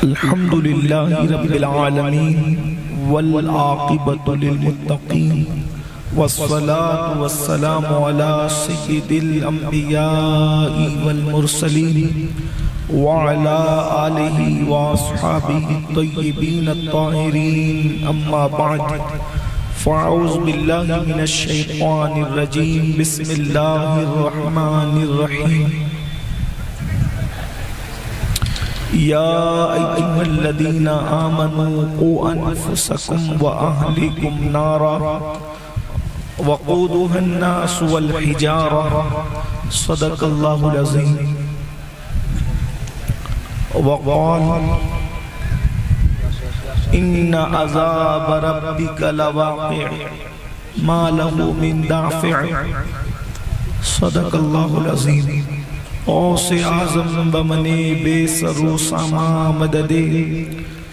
الحمد للہ رب العالمین والعاقبۃ للمتقین والصلاة والسلام علی سید الانبیاء والمرسلین وعلی آلہ واصحابہ الطیبین الطاہرین اما بعد فاعوذ باللہ من الشیطان الرجیم بسم اللہ الرحمن الرحیم یا ایہا الذین آمنوا قوا انفسکم واہلکم نارا وقودها الناس والحجارہ صدق اللہ العظیم وقال ان عذاب ربک لواقع ما له من دافع صدق اللہ العظیم اوس اعظم بمنے بے سرو ساما مددے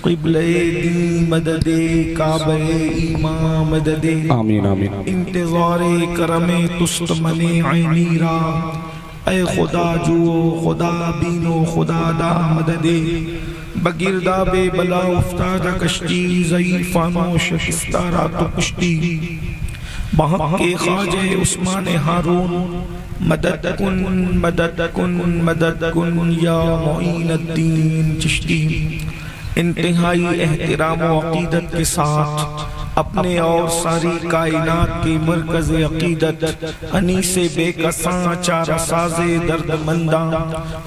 قبلِ دین مددے کعبہ ایمان مددے آمین آمین انتظار کرم تست من عینی را اے خدا جو خدا بینو خدا دا مددے بگردہ بے بلا افتادہ کشتی ضعیفانو شکستہ راتو کشتی بحق کے خواجہ عثمان ہارون مدد کن یا معین الدین چشتی انتہائی احترام و عقیدت کے ساتھ اپنے اور ساری کائنات کی مرکز عقیدت انیس بے کساں چارہ ساز درد منداں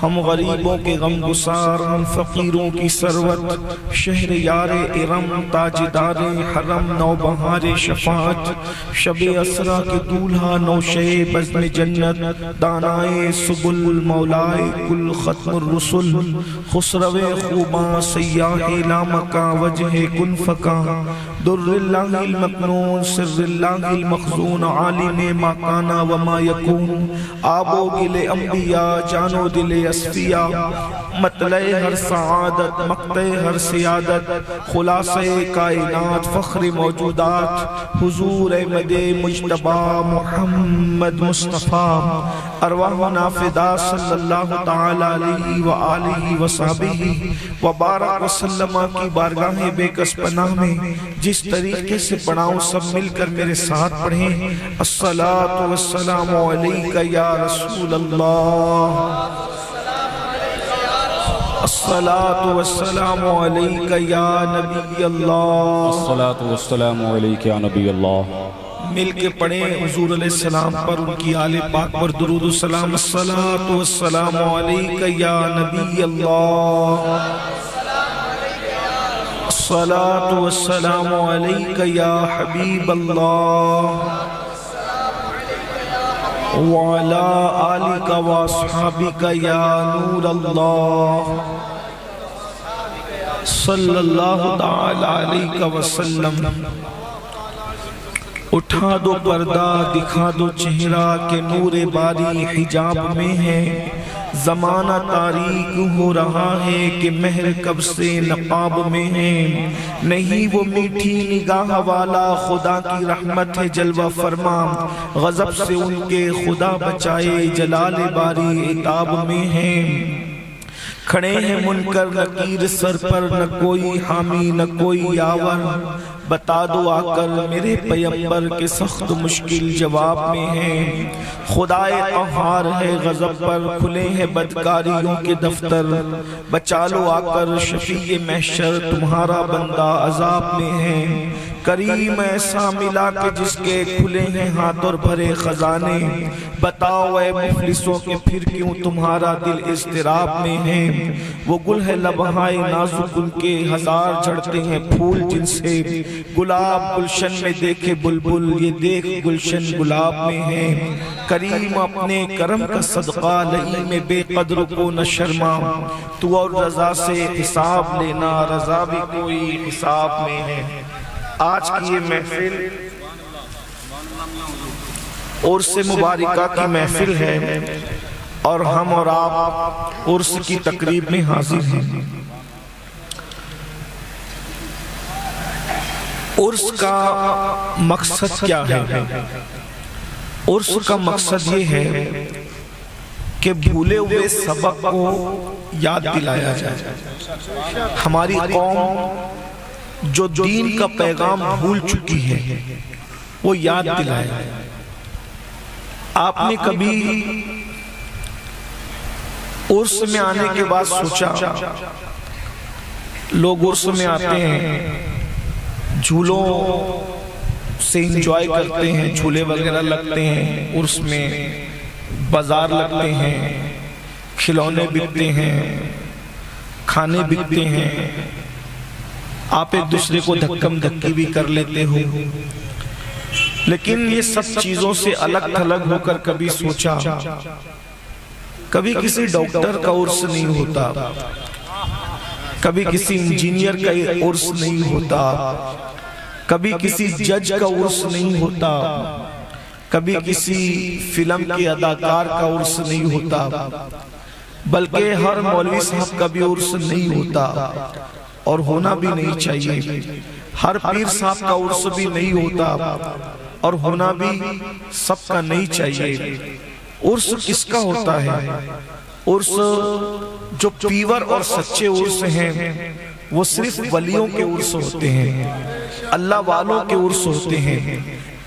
ہم غریبوں کے غم گسار ہم فقیروں کی ثروت شہر یار ارم تاجدار حرم نوبہار شفاعت شب اسرا کے دولہا نوشے بزم جنت دانائے سبل مولائے کل ختم الرسل خسرو خوباں سیاہ لامکا وجہ کن فکا در اللہ المکنون سر اللہ المخزون عالم ما کانا وما یکون آبو گل انبیاء جانو دل اسفیاء مطلع ہر سعادت مقتع ہر سیادت خلاصہ کائنات فخر موجودات حضور احمد مجتبہ محمد مصطفیٰ ارواحنا فدا صلی اللہ تعالی علیہ وآلہ وصحبہ وبارک وسلم کی بارگاہ بے کس پناہ میں جس طریقے سے پڑھاؤں سب مل کر میرے ساتھ پڑھیں الصلاة والسلام علیکہ یا رسول اللہ الصلاة والسلام علیکہ یا نبی اللہ الصلاة والسلام علیکہ یا نبی اللہ مل کے پڑھیں حضور علیہ السلام پر ان کی آل پاک پر درود و سلام الصلاة والسلام علیکہ یا نبی اللہ الصلاة والسلام علیکہ یا حبیب اللہ وعلا آلکہ واصحابکہ یا نور اللہ صلی اللہ تعالی علیہ وسلم اٹھا دو پردہ دکھا دو چہرہ کہ نور باری حجاب میں ہے زمانہ تاریک ہو رہا ہے کہ مہر کب سے نقاب میں ہے نہیں وہ میٹھی نگاہ والا خدا کی رحمت ہے جلوہ فرما غضب سے ان کے خدا بچائے جلال باری عتاب میں ہے کھڑے ہیں منکر نکیر سر پر نہ کوئی حامی نہ کوئی آور بتا دو آ کر میرے پیمبر کے سخت مشکل جواب میں ہیں خدائے قہار ہے غضب پر کھلے ہیں بدکاریوں کے دفتر بچا لو آ کر شفیع محشر تمہارا بندہ عذاب میں ہے کریم ایسا ملا کہ جس کے کھلے ہیں ہاتھ اور بھرے خزانے بتاؤ اے مفلسوں کہ پھر کیوں تمہارا دل اضطراب میں ہے وہ گل ہے لبہائے نازک ان کے ہزار جھڑتے ہیں پھول جن سے گلاب گلشن میں دیکھے بلبل یہ دیکھ گلشن گلاب میں ہے کریم اپنے کرم کا صدقہ لئیم بے قدر کو نہ شرما تو اور رضا سے حساب لینا رضا بھی کوئی حساب میں ہے آج کی یہ محفل عرس مبارکہ کی محفل ہے اور ہم اور آپ عرس کی تقریب میں حاضر ہیں عرس کا مقصد کیا ہے عرس کا مقصد یہ ہے کہ بھولے ہوئے سبق کو یاد دلایا جائے۔ ہماری قوم جو دین کا پیغام بھول چکی ہے وہ یاد دلایا جائے۔ آپ نے کبھی عرس میں آنے کے بعد سوچا، لوگ عرس میں آتے ہیں، جھولوں سے انجوائے کرتے ہیں، جھولے وغیرہ لگتے ہیں، عرس میں بازار لگتے ہیں، کھلونے بکتے ہیں، کھانے بکتے ہیں، آپ ایک دوسرے کو دھکم دھکی بھی کر لیتے ہو، لیکن یہ سب چیزوں سے الگ تھلگ ہو کر کبھی سوچا، کبھی کسی ڈاکٹر کا عرس نہیں ہوتا، کبھی کسی انجینئر کا عرس نہیں ہوتا، کبھی کسی جج کا عرس نہیں ہوتا، کبھی کسی فلم کے اداکار کا عرس نہیں ہوتا، بلکہ ہر مولوی صاحب کا بھی عرس نہیں ہوتا، اور ہونا بھی نہیں چاہیے۔ ہر پیر صاحب کا عرس بھی نہیں ہوتا، اور ہونا بھی سب کا نہیں چاہیے۔ عرس کس کا ہوتا ہے؟ عرس جو پیور اور سچے عرس ہیں وہ صرف ولیوں کے عرس ہوتے ہیں، اللہ والوں کے عرس ہوتے ہیں،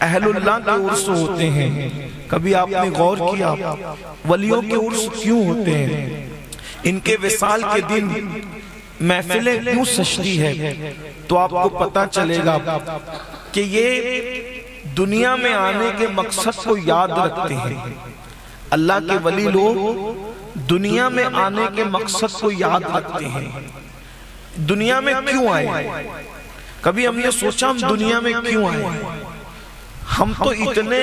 اہل اللہ کے عرس ہوتے ہیں۔ کبھی آپ نے غور کیا ولیوں کے عرس کیوں ہوتے ہیں؟ ان کے وصال کے دن محفلیں کیوں سجتی ہے؟ تو آپ کو پتہ چلے گا کہ یہ دنیا میں آنے کے مقصد کو یاد رکھتے ہیں۔ اللہ کے ولی لوگ دنیا میں آنے کے مقصد کو یاد رکھتے ہیں۔ دنیا میں کیوں آئے؟ کبھی ہم نے سوچا ہم دنیا میں کیوں آئے؟ ہم تو اتنے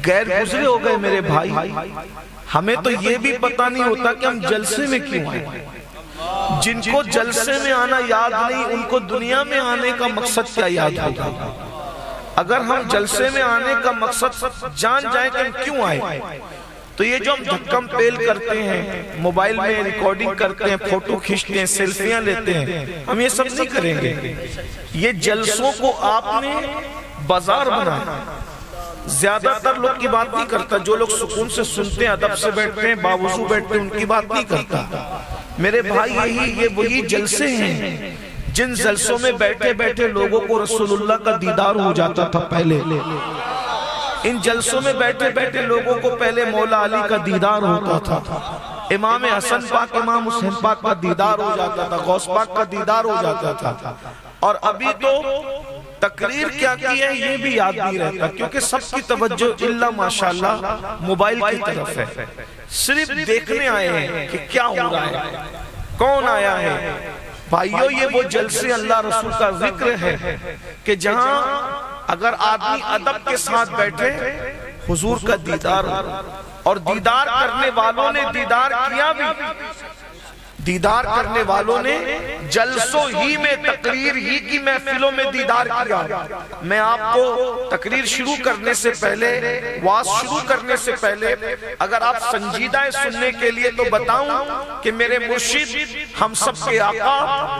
غیر گزرے ہو گئے میرے بھائی، ہمیں تو یہ بھی پتہ نہیں ہوتا کہ ہم جلسے میں کیوں آئے۔ جن کو جلسے میں آنا یاد نہیں، ان کو دنیا میں آنے کا مقصد کیا یاد ہوگا؟ اگر ہم جلسے میں آنے کا مقصد جان جائیں کہ ہم کیوں آئے، تو یہ جو ہم دھکم پیل کرتے ہیں، موبائل میں ریکارڈنگ کرتے ہیں، فوٹو کھینچتے ہیں، سیلفیاں لیتے ہیں، ہم یہ سب نہیں کریں گے۔ یہ جلسوں کو آپ نے بازار بنایا۔ زیادہ تر لوگ کی بات نہیں کرتا، جو لوگ سکون سے سنتے ہیں، ادب سے بیٹھتے ہیں، باوضو بیٹھتے ہیں، ان کی بات نہیں کرتا۔ میرے بھائی یہ وہی جلسے ہیں جن جلسوں میں بیٹھے بیٹھے لوگوں کو رسول اللہ کا دیدار ہو جاتا تھا۔ پہلے ان جلسوں میں بیٹھے بیٹھے لوگوں کو پہلے مولا علی کا دیدار ہوتا تھا، امام حسن پاک، امام حسین پاک کا دیدار ہو جاتا تھا، غوث پاک کا دیدار ہو جاتا تھا۔ اور ابھی تو تقریر کیا کی ہے یہ بھی یاد نہیں رہتا، کیونکہ سب کی توجہ الا ماشاءاللہ موبائل کی طرف ہے۔ صرف دیکھنے آئے ہیں کہ کیا ہو رہا ہے، کون آیا ہے۔ بھائیو یہ وہ جلسے اللہ رسول کا ذکر ہے کہ جہاں اگر آدمی ادب کے ساتھ بیٹھے حضور کا دیدار ہو، اور دیدار کرنے والوں نے دیدار کیا بھی، دیدار کرنے والوں نے جلسوں ہی میں، تقریر ہی کی محفلوں میں دیدار کیا۔ میں آپ کو تقریر شروع کرنے سے پہلے، واز شروع کرنے سے پہلے اگر آپ سنجیدہ سننے کے لیے تو بتاؤں کہ میرے مرشد، ہم سب کے آقا،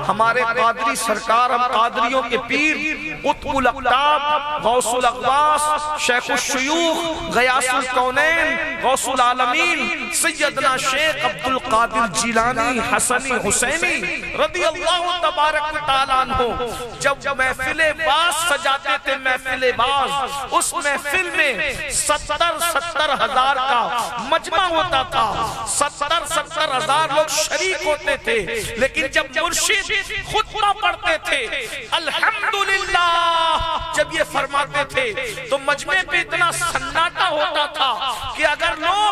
ہمارے قادری سرکار، ہم قادریوں کے پیر، قطب الاقطاب، غوث الاغواث، شیخ الشیوخ، غیاث الکونین، غوث العالمین، سیدنا شیخ عبد القادر جیلانی حسنی حسینی رضی اللہ تبارک تعالیٰ عنہ جب محفل باز سجاتے تھے، محفل باز، اس محفل میں 70 ہزار کا مجمع ہوتا تھا، 70 ہزار لوگ شریک ہوتے تھے۔ لیکن جب مرشد خطبہ پڑھتے تھے، الحمدللہ جب یہ فرماتے تھے، تو مجمع پہ اتنا سناٹا ہوتا تھا کہ اگر لوگ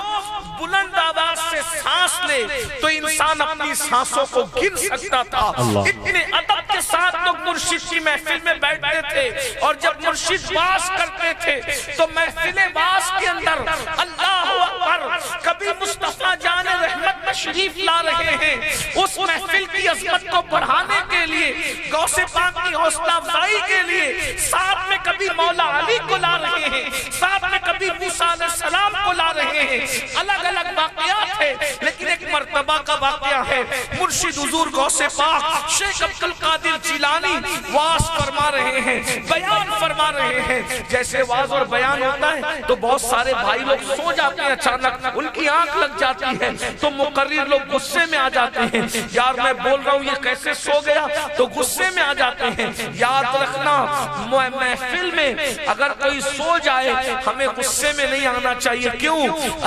بلند آواز سے سانس لے تو انسان اپنی سانسوں کو گن سکتا تھا۔ اتنے ادب کے ساتھ لوگ مرشد کی محفل میں بیٹھتے تھے، اور جب مرشد باز کرتے تھے تو محفل باز کے اندر اللہ اکبر، کبھی مصطفیٰ جان رحمت تشریف لا رہے ہیں، اس محفل کی عظمت کو بڑھانے کے لیے، غوث پاک کی حوصلہ افزائی کے لیے، ساتھ میں کبھی مولا علی کو لا رہے ہیں، ساتھ میں کبھی کبھی موسیٰ علیہ السلام کو لا رہے ہیں، الگ الگ واقعات ہیں، لیکن ایک مرتبہ کا واقعہ ہے۔ مرشد حضور غوث پاک شیخ عبد القادر جیلانی واز فرما رہے ہیں، بیان فرما رہے ہیں۔ جیسے واز اور بیان ہوتا ہے تو بہت سارے بھائی لوگ سو جاتے ہیں، اچانک ان کی آنکھ لگ جاتی ہے تو مقرر لوگ غصے میں آ جاتے ہیں، یار میں بول رہا ہوں یہ کیسے سو گیا، تو غصے میں آ جاتے ہیں۔ یاد رکھنا محفل میں اگر کوئی سو جائے ہمیں غصے میں نہیں آنا چاہیے۔ کیوں؟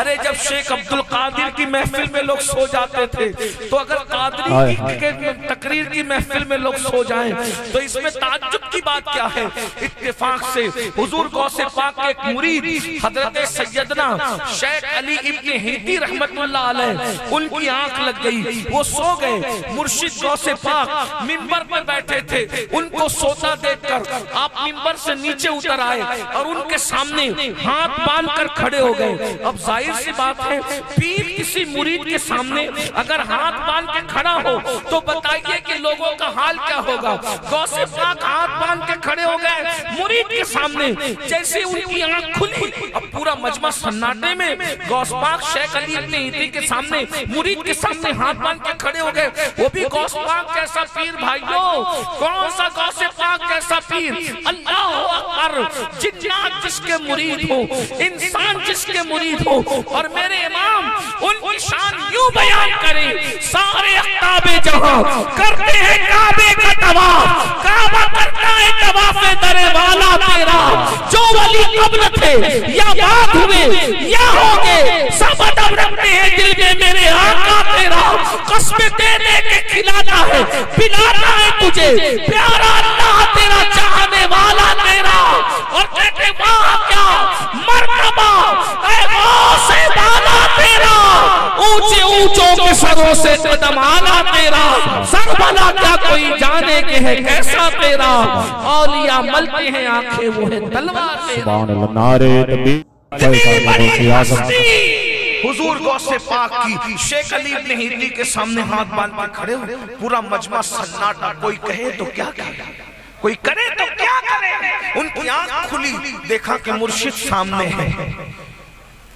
ارے جب شیخ عبد القادر کی محفل میں لوگ سو جاتے تھے تو اگر قادری کی تقریر کی محفل میں لوگ سو جائیں تو اس میں تعجب کی بات کیا ہے؟ اتفاق سے حضور غوث پاک کے ایک مرید حضرت سیدنا شیخ علی ابن ہیتی رحمت اللہ علیہ، ان کی آنکھ لگ گئی، وہ سو گئے۔ مرشد غوث پاک منبر پر بیٹھے تھے، ان کو سوتا دیکھ کر آپ منبر سے نیچے اتر آئے اور ان کے سامنے ہاتھ باندھ کر کھڑے ہو گئے۔ اب ظاہر سی بات ہے پیر کسی مرید کے سامنے اگر ہاتھ باندھ کے کھڑا ہو تو بتائیے کہ لوگوں کا حال کیا ہوگا۔ غوث پاک ہاتھ باندھ کے کھڑے ہو گئے مرید کے سامنے، جیسے ان کی آنکھ کھلی اب پورا مجمع سناٹے میں، غوث پاک شیخ علی ابن ہیتی کے سامنے مرید کے سامنے ہاتھ باندھ کے کھڑے ہو گئے۔ وہ بھی غوث پاک کیسا پیر بھائیو، کون سا غوث پاک کیسا پیر، اللہ اکبر، جنات جس کے مرید ہو، انسان جس کے مرید ہو، اور میرے امام ان کی شان یوں بیان کریں، سارے اقطاب جہاں کرتے ہیں کعبے کا طواف، کعبہ کرتا ہے طواف در والا تیرا، جو ولی قبل تھے یا بعد ہوئے یا ہوگے، سب ادب رکھتے ہیں دل میں میرے آقا تیرا، قسم دے دے کے کھلانا ہے پلانا ہے تجھے، پیارا اللہ تیرا، چاہنے والا تیرا، اور کہتے واہ کیا مرتبہ اے غوث بالا تیرا، اونچے اونچوں کے سروں سے قدم آلا تیرا، سر بھلا کیا کوئی جانے کے ہے کیسا تیرا، اولیاء ملتے ہیں آنکھیں وہ ہے تلوار تیرا۔ سبحان اللہ، نعرہ تکبیر، حضور غوث پاک کی شیخ علی ابن ہیتی کے سامنے ہاتھ باندھ کے کھڑے ہو، پورا مجمع سناٹا، کوئی کہے تو کیا کہے، کوئی کرے تو کیا کرے۔ ان کی آنکھ کھلی، دیکھا کہ مرشد سامنے ہے،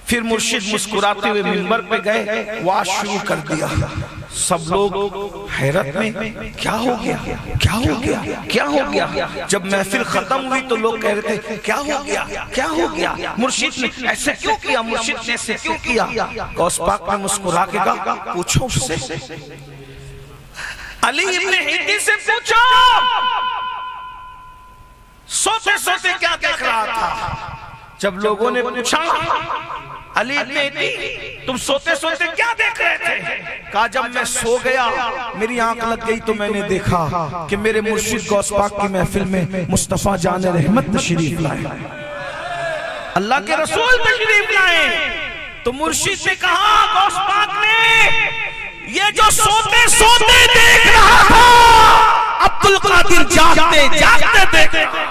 پھر مرشد مسکراتے ہوئے منبر پہ گئے، واز شروع کر دیا۔ سب لوگ حیرت میں کیا ہو گیا کیا ہو گیا کیا ہو گیا۔ جب محفل ختم ہوئی تو لوگ کہہ رہے تھے کیا ہو گیا کیا ہو گیا، مرشد نے ایسے کیوں کیا، مرشد نے ایسے کیوں کیا۔ غوث پاک نے مسکرا کے کہا پوچھو اس سے، علی ابن ہیتی سے پوچھو سوتے سوتے کیا دیکھ رہا تھا۔ جب لوگوں نے پوچھا علی ابن ہیتی تم سوتے سوتے کیا دیکھ رہے تھے، کہا جب میں سو گیا میری آنکھ لگ گئی تو میں نے دیکھا کہ میرے مرشد غوث پاک کی محفل میں مصطفیٰ جان رحمت تشریف لائے، اللہ کے رسول تشریف لائے۔ تو مرشد نے کہا غوث پاک نے یہ جو سوتے سوتے دیکھ رہا تھا عبد القادر جاگتے جاگتے دیکھ رہا۔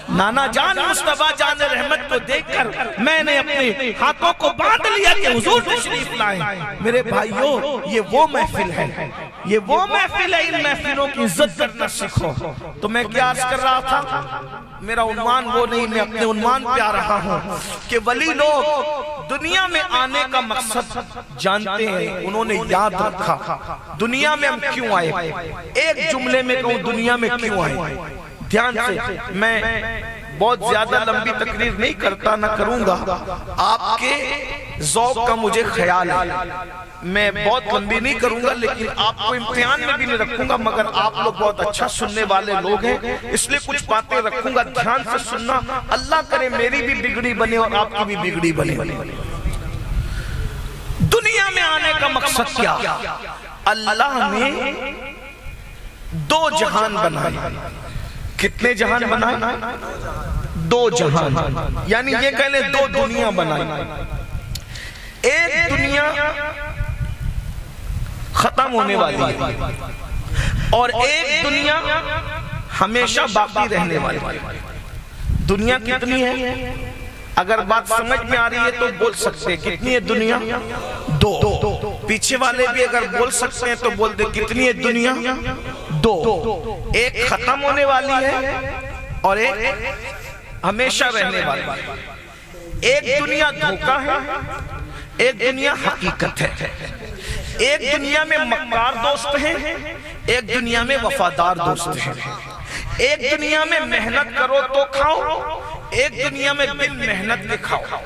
نانا جان مصطفیٰ جان رحمت کو دیکھ کر میں نے اپنے ہاتھوں کو باندھ لیا کہ حضور تشریف لائیں۔ میرے بھائیوں یہ وہ محفل ہے، یہ وہ محفل ہے، ان محفلوں کی عزت کرنا سیکھو۔ تو میں کیا عرض کر رہا تھا، میرا عنوان وہ نہیں، میں اپنے عنوان پہ آ رہا ہوں کہ ولی لوگ دنیا میں آنے کا مقصد جانتے ہیں، انہوں نے یاد رکھا دنیا میں ہم کیوں آئے۔ ایک جملے میں کہوں دنیا میں کیوں آئے، دھیان سے، میں بہت زیادہ لمبی تقریر نہیں کرتا نہ کروں گا، آپ کے ذوق کا مجھے خیال ہے، میں بہت لمبی نہیں کروں گا لیکن آپ کو امتحان میں بھی نہیں رکھوں گا، مگر آپ لوگ بہت اچھا سننے والے لوگ ہیں اس لئے کچھ باتیں رکھوں گا، دھیان سے سننا، اللہ کرے میری بھی بگڑی بنے اور آپ کی بھی بگڑی بنے۔ دنیا میں آنے کا مقصد کیا؟ اللہ نے دو جہان بنائے۔ کتنے جہان بنائے؟ دو جہان، یعنی یہ کہہ لیں دو دنیا بنائی۔ ایک دنیا ختم ہونے والی ہے اور ایک دنیا ہمیشہ باقی رہنے والی ہے۔ دنیا کتنی ہے؟ اگر بات سمجھ میں آ رہی ہے تو بول سکتے ہیں کتنی ہے دنیا؟ دو۔ پیچھے والے بھی اگر بول سکتے ہیں تو بول دے کتنی ہے دنیا؟ دو۔ ایک ختم ہونے والی ہے اور ایک ہمیشہ رہنے والی. ایک دنیا دھوکہ ہے، ایک دنیا حقیقت ہے. ایک دنیا میں مکار دوست ہیں، ایک دنیا میں وفادار دوست ہیں. ایک دنیا میں محنت کرو تو کھاؤ، ایک دنیا میں بن محنت کے کھاؤ.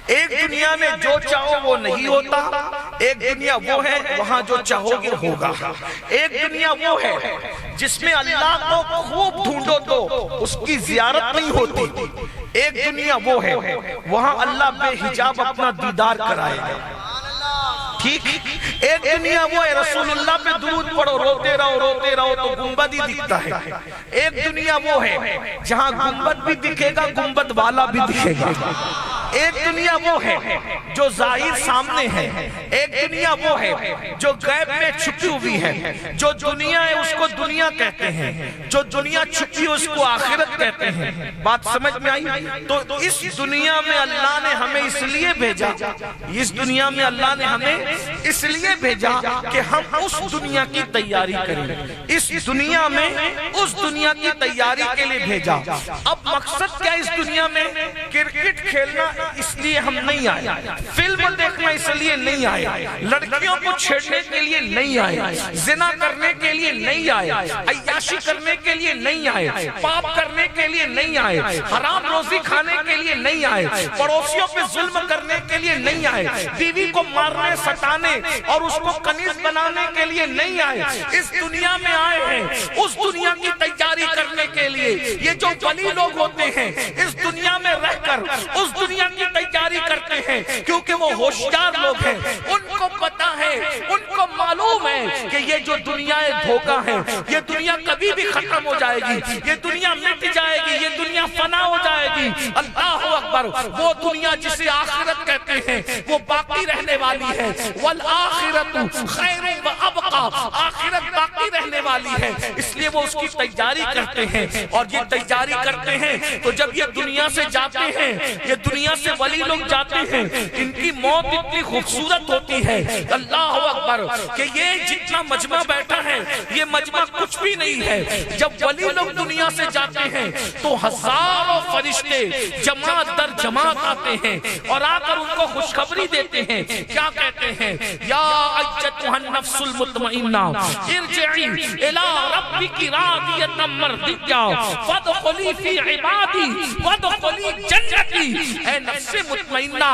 ایک دنیا میں جو چاہو وہ نہیں ہوتا، ایک دنیا وہ ہے وہاں جو چاہو گے ہوگا. ایک دنیا وہ ہے جس میں اللہ کو خوب ڈھونڈو تو اس کی زیارت نہیں ہوتی. ایک دنیا وہ ہے وہاں اللہ بے حجاب اپنا دیدار کرائے گا. ٹھیک. ایک دنیا وہ ہے رسول اللہ پہ درود پڑھو، روتے رہو تو گنبد ہی دکھتا ہے. ایک دنیا وہ ہے جہاں گنبد بھی دکھے گا، گنبد والا بھی دکھے گا. ایک دنیا وہ ہے جو ظاہر سامنے ہے، ایک دنیا وہ ہے جو غیب میں چھپی ہوئی ہے. جو دنیا ہے اس کو دنیا کہتے ہیں، جو دنیا چھپی اس کو آخرت کہتے ہیں. بات سمجھ میں آئی؟ تو اس دنیا میں اللہ نے ہمیں اس لیے بھیجا، اس دنیا میں اللہ نے ہمیں اس لیے بھیجا کہ ہم اس دنیا کی تیاری کریں. اس دنیا میں اس دنیا کی تیاری کے لیے بھیجا. اب مقصد کیا اس دنیا میں؟ کرکٹ کھیلنا اس لیے ہم نہیں آئے، فلم دیکھنا اس لیے نہیں آئے، لڑکیوں کو چھیڑنے کے لیے نہیں آئے، زنا کرنے کے لیے نہیں آئے، عیاشی کرنے کے لیے نہیں آئے، پاپ کرنے کے لیے نہیں آئے، حرام روزی کھانے کے لیے نہیں آئے، پڑوسیوں پہ ظلم کرنے کے لیے نہیں آئے، بیوی کو مارنے ستانے اور اس کو کنیز بنانے کے لیے نہیں آئے. اس دنیا میں آئے ہیں اس دنیا کی تیاری کرنے کے لیے. یہ جو ولی لوگ ہوتے ہیں اس دنیا میں رہ کر اس دنیا کی تیاری کرتے ہیں کیونکہ وہ ہوشیار لوگ ہیں. ان کو پتا ہے، ان کو معلوم ہے کہ یہ جو دنیا دھوکہ ہے، یہ دنیا کبھی بھی ختم ہو جائے گی، یہ دنیا مٹ جائے گی، یہ دنیا فنا ہو جائے گی. اللہ اکبر. وہ دنیا جسے آخرت کہتے ہیں وہ باقی رہنے والی ہے. والآخرت خیر و ابقا. آخرت باقی رہنے والی ہے، اس لیے وہ اس کی تیاری کرتے ہیں. اور یہ تیاری کرتے ہیں تو جب یہ دنیا سے جاتے ہیں، یہ دنیا سے ولی لوگ جاتے ہیں، ان کی موت اتنی خوبصورت ہوتی ہے. اللہ اکبر. کہ یہ جتنا مجمع بیٹھا ہے یہ مجمع کچھ بھی نہیں ہے. جب ولی لوگ دنیا سے جاتے ہیں تو ہزاروں فرشتے جماعت در جماعت آتے ہیں اور آ کر ان کو خوشخبری دیتے ہیں. کیا کہتے ہیں؟ یا ایتھا النفس المطمئنہ ارجعی الی ربک راضیۃ مرضیہ فادخلی فی عبادی وادخلی جنتی. اے نفس مطمئنہ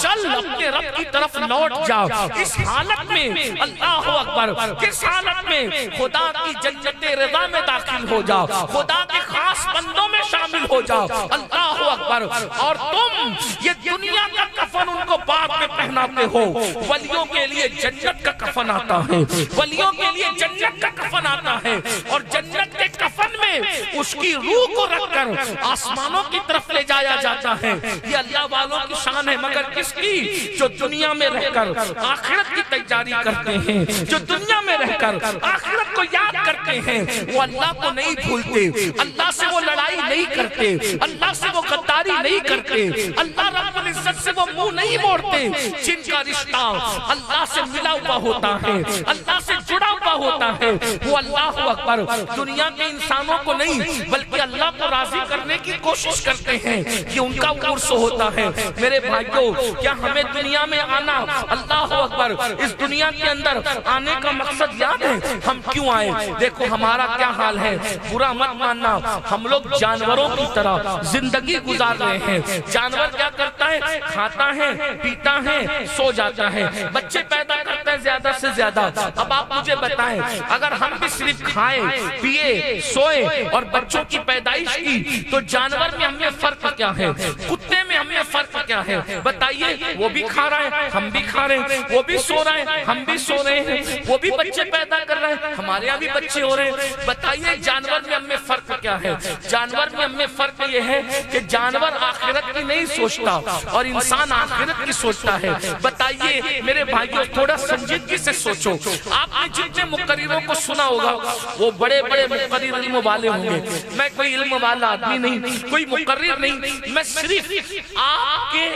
چل اپنے رب کی طرف لوٹ جا. اس حالت میں اللہ اکبر، کس حالت میں؟ خدا کی جنت رضا میں داخل ہو جا، خدا کے خاص بندوں میں شامل ہو جا. اللہ اکبر. اور تم یہ دنیا کا کفن ان کو بعد میں پہناتے ہو. ولیوں کے لیے جنت کا کفن آتا ہے، ولیوں کے لیے جنت کا کفن آتا ہے. اور جنت کے کفن میں اس کی روح کو رکھ کر آسمانوں کی طرف لے جایا جاتا ہے. یہ اللہ والوں کی شان ہے. مگر کس کی؟ جو دنیا میں رہ کر آخرت کی تیاری کرتے ہیں، جو دنیا میں رہ کر آخرت کو یاد کرتے ہیں، وہ اللہ کو نہیں بھولتے، اللہ سے وہ لڑائی نہیں کرتے، اللہ سے وہ غداری نہیں کرتے، اللہ رب العزت سے وہ منہ نہیں موڑتے. جن کا رشتہ اللہ سے ملا ہوا ہوتا ہے، اللہ سے جڑا ہوا ہوتا ہے، وہ اللہ اکبر دنیا کے انسانوں کو نہیں بلکہ اللہ کو راضی کرنے کی کوشش کرتے ہیں. یہ ان کا عرص ہوتا ہے. میرے بھائیوں، کیا ہمیں دنیا میں آنا، اللہ اکبر، اس دنیا کے اندر آنے کا مقصد یاد ہے؟ ہم کیوں آئے؟ دیکھو ہمارا کیا حال ہے، برا مت ماننا. ہم لوگ جانوروں کی طرح زندگی گزار رہے ہیں. جانور کیا کرتا ہے؟ کھاتا ہے، پیتا ہے، سو جاتا ہے، بچے پیدا کرتا ہے زیادہ سے زیادہ. اب آپ مجھے بتائیں، اگر ہم بھی صرف کھائے پیے سوئے اور بچوں کی پیدائش کی تو جانور میں ہم میں فرق کیا ہے؟ کتے میں ہم میں فرق کیا ہے؟ بتائیے. وہ بھی کھا رہا ہے، ہم بھی کھا رہے ہیں، وہ بھی سو رہا ہے، ہم بھی سو رہے ہیں، وہ بھی بچے پیدا کر رہے ہیں، ہمارے یہاں بھی بچے ہو رہے ہیں. بتائیے جانور میں ہم میں فرق کیا ہے؟ جانور میں ہم میں فرق یہ ہے کہ جانور آخرت کی نہیں سوچتا اور انسان آخرت کی سوچتا ہے. بتائیے میرے بھائیوں، تھوڑا سنجیدگی سے سوچو. آپ نے جتنے مقرروں کو سنا ہوگا وہ بڑے بڑے مقرر علم والے ہوں گے. میں کوئی علم والا آدمی نہیں، کوئی مقرر نہیں، میں صرف آپ کے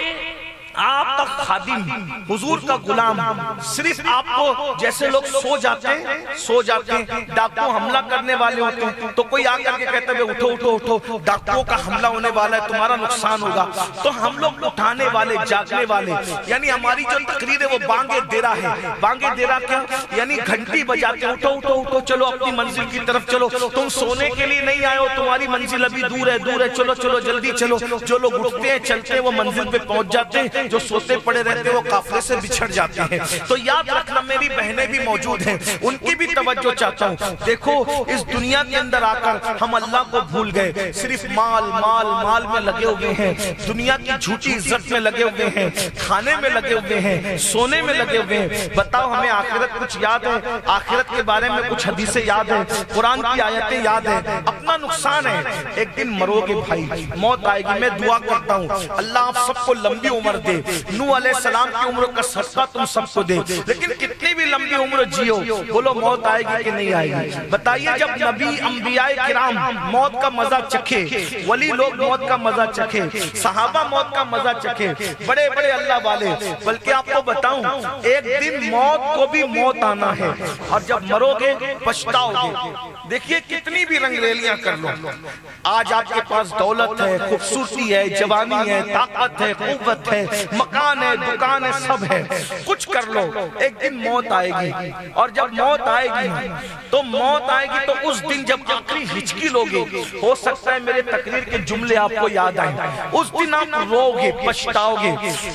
آپ کا خادم، حضور کا غلام، صرف آپ کو جیسے لوگ سو جاتے ہیں، ڈاکو حملہ کرنے والے ہوتے ہیں تو کوئی آ کر کے کہتا ہے اٹھو اٹھو اٹھو، ڈاکوؤں کا حملہ ہونے والا ہے، تمہارا نقصان ہوگا، تو ہم لوگ اٹھانے والے، جاگنے والے، یعنی ہماری جو تقریر ہے وہ بانگے دیرا ہے۔ بانگے دیرا کیا؟ یعنی گھنٹی بجاتے، اٹھو اٹھو اٹھو، چلو اپنی منزل کی طرف چلو، تم سونے کے لیے نہیں آئے ہو، تمہاری منزل ابھی دور ہے دور ہے، چلو چلو جلدی چلو۔ جو لوگ اٹھتے ہیں چلتے ہیں وہ منزل پہ پہنچ جاتے ہیں، جو سوتے پڑے رہتے ہیں وہ قافلے سے بچھڑ جاتے ہیں۔ تو یاد رکھنا، میری بہنیں بھی موجود ہیں، ان کی بھی توجہ چاہتا ہوں۔ دیکھو اس دنیا کے اندر آ کر ہم اللہ کو بھول گئے، صرف مال مال مال میں لگے ہوئے ہیں، دنیا کی جھوٹی عزت میں لگے ہوئے ہیں، کھانے میں لگے ہوئے ہیں، سونے میں لگے ہوئے ہیں۔ بتاؤ ہمیں آخرت کچھ یاد ہے؟ آخرت کے بارے میں کچھ حدیثیں یاد ہیں؟ قرآن کی آیتیں یاد ہیں؟ اپنا نقصان ہے، ایک دن مرو گے بھائی، موت آئے گی۔ میں دعا کرتا ہوں اللہ آپ سب کو لمبی عمر دے، نوح علیہ السلام کی عمر کا صدقہ تم سب کو دے، لیکن کتنی بھی لمبی عمر جیو، بولو موت آئے گی کہ نہیں آئے گی؟ بتائیے جب نبی انبیاء کرام موت کا مزہ چکھے، ولی لوگ موت کا مزہ چکھے، صحابہ موت کا مزہ چکھے، بڑے بڑے اللہ والے، بلکہ آپ کو بتاؤں ایک دن موت کو بھی موت آنا ہے، اور جب مرو گے پچھتاؤ گے۔ دیکھیے کتنی بھی رنگ ریلیاں کر لو، آج آپ کے پاس دولت ہے، خوبصورتی ہے، جوانی ہے، طاقت ہے، قوت ہے، مکان ہے، دکان ہے، سب ہے، کچھ کر لو، ایک دن موت آئے گی، اور جب موت آئے گی تو موت آئے گی تو اس دن جب آخری ہچکی لوگے، ہو سکتا ہے میرے تقریر کے جملے آپ کو یاد آئیں، اس دن آپ رو گے، پچھتاؤ گے،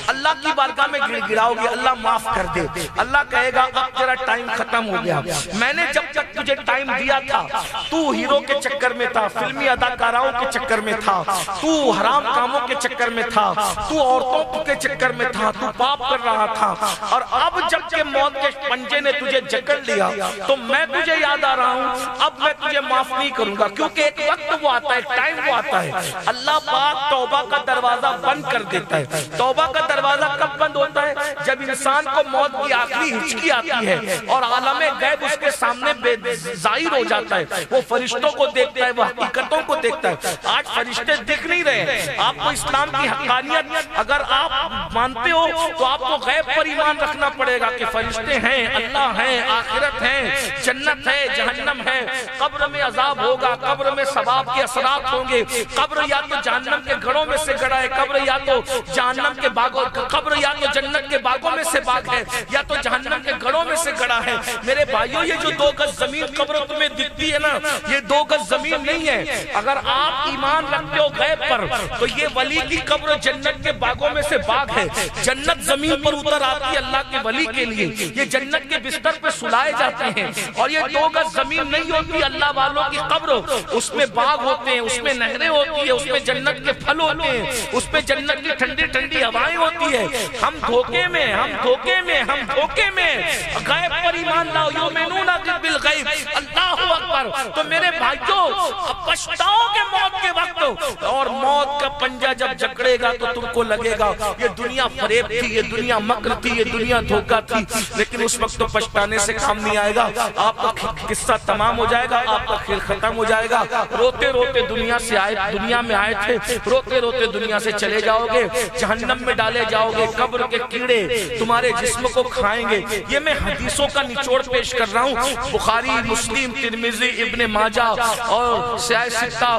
اللہ کی بارگاہ میں گڑ گڑاؤ گے، اللہ معاف کر دے۔ اللہ کہے گا اب تیرا ٹائم ختم ہو گیا، میں نے جب تک تجھے ٹائم دیا تھا تو ہیرو کے چکر میں تھا، فلمی اداکاراؤں کے چکر میں تھا، تو حرام کاموں کے چکر میں تھا، تو عورتوں کے چکر میں تھا، تو پاپ کر رہا تھا، اور اب جب کہ موت کے پنجے نے تجھے جکڑ لیا تو میں تجھے یاد آ رہا ہوں، اب میں تجھے معاف نہیں کروں گا، کیونکہ ایک وقت وہ آتا ہے، ٹائم وہ آتا ہے، اللہ پاک توبہ کا دروازہ بند کر دیتا ہے۔ توبہ کا دروازہ کب بند ہوتا ہے؟ جب انسان کو موت کی آخری ہچکی آتی ہے اور عالم غیب اس کے سامنے بے ظاہر ہو جاتا ہے، وہ فرشتوں کو دیکھتا ہے، وہ حقیقتوں کو دیکھتا ہے۔ آج فرشتے دکھ نہیں رہے، آپ کو اسلام کی حقانیت اگر آپ مانتے ہو تو آپ کو غیب پر ایمان رکھنا پڑے گا کہ فرشتے ہیں، اللہ ہیں، آخرت ہے، جنت ہے، جہنم ہے، قبر میں عذاب ہوگا، قبر میں ثواب کے اثرات ہوں گے، قبر یا تو جہنم کے گھڑوں میں سے گڑا ہے، قبر یا تو جہنم کے باغوں، قبر یا تو جنت کے باغوں میں سے باغ ہے، یا تو جہنم کے گھڑوں میں سے گڑا ہے۔ میرے بھائیوں یہ جو 2 گز زمین قبر تمہیں دکھتی ہے نا، یہ 2 گز زمین نہیں ہے۔ اگر آپ ایمان رکھتے ہو غیب پر تو یہ ولی کی قبر جنت کے باغوں میں سے باغ ہے، جنت زمین پر اتر آتی ہے اللہ کے ولی کے لیے، یہ جنت کے بستر پہ سلائے جاتے ہیں، اور یہ 2 گز زمین نہیں ہوتی اللہ والوں کی قبر، اس میں باغ ہوتے ہیں، اس میں نہریں ہوتی ہیں، اس میں جنت کے پھل ہوتے ہیں، اس پہ جنت کی ٹھنڈی ٹھنڈی ہوائیں ہوتی ہے۔ ہم دھوکے میں غیب پر ایمان لاؤ، یؤمنون بالغیب، اللہ اکبر۔ تو میرے بھائیوں پچھتاؤ گے موت کے وقت، اور موت کا پنجہ جب جکڑے گا تو تم کو لگے گا یہ دنیا فریب تھی، یہ دنیا مکر تھی، یہ دنیا دھوکہ تھی، لیکن اس وقت تو پچھتانے سے کام نہیں آئے گا، آپ کا قصہ تمام ہو جائے گا، آپ کا کھیل ختم ہو جائے گا۔ روتے روتے دنیا میں آئے تھے، روتے روتے دنیا سے چلے جاؤ گے، جہنم میں ڈالے جاؤ گے، قبر کے کیڑے تمہارے جسم کو کھائیں گے۔ یہ میں حدیثوں کا نچوڑ پیش کر رہا ہوں، بخاری، مسلم، ترمذی، ابن ماجہ اور سیاہ ستہ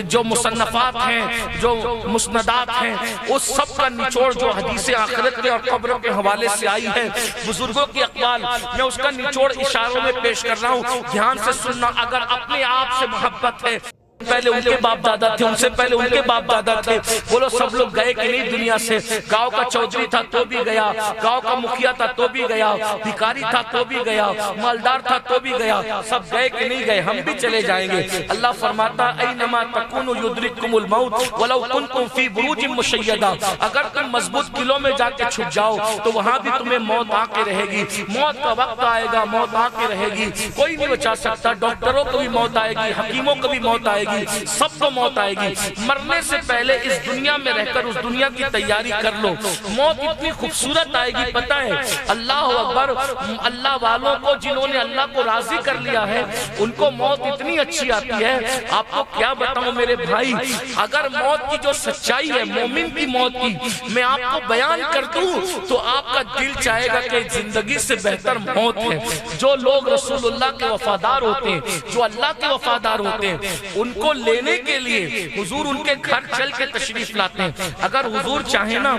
جو مصنفات ہیں، جو مسندات ہیں، اس سب کا نچوڑ جو حدیث آخرت کے اور قبر کے حوالے سے آئی ہے، بزرگوں کی اقوال، میں اس کا نچوڑ اشاروں میں پیش کر رہا ہوں، دھیان سے سننا۔ اگر اپنے آپ سے محبت ہے، پہلے ان کے باپ دادا تھے، ان سے پہلے ان کے باپ دادا تھے، بولو سب لوگ گئے کہ نہیں دنیا سے؟ گاؤں کا چودھری تھا تو بھی گیا، گاؤں کا مکھیا تھا تو بھی گیا، بھکاری تھا تو بھی گیا، مالدار تھا تو بھی گیا، سب گئے کہ نہیں گئے؟ ہم بھی چلے جائیں گے۔ اللہ فرماتا اینما تکونوا یدرککم الموت ولو کنتم فی بروج مشیدہ، اگر تم مضبوط قلعوں میں جا کے چھپ جاؤ تو وہاں بھی تمہیں موت آ کے رہے گی، موت کا وقت آئے گا، موت آ کے رہے گی، کوئی نہیں بچا سکتا، ڈاکٹروں کو بھی موت آئے گی، حکیموں کو بھی موت آئے گی، گی، سب کو موت آئے گی، مرنے سے پہلے اس دنیا میں رہ کر اس دنیا کی تیاری کر لو۔ موت اتنی خوبصورت آئے گی، پتہ ہے اللہ اکبر، اللہ والوں کو جنہوں نے اللہ کو راضی کر لیا ہے ان کو موت اتنی اچھی آتی ہے۔ آپ کو کیا بتاؤں میرے بھائی، اگر موت کی جو سچائی ہے مومن کی موت کی میں آپ کو بیان کر دوں تو آپ کا دل چاہے گا کہ زندگی سے بہتر موت ہے۔ جو لوگ رسول اللہ کے وفادار ہوتے ہیں، جو اللہ کے وفادار ہوتے ہیں، ان کو لینے کے لیے حضور ان کے گھر چل کے تشریف لاتے ہیں۔ اگر حضور چاہیں نا،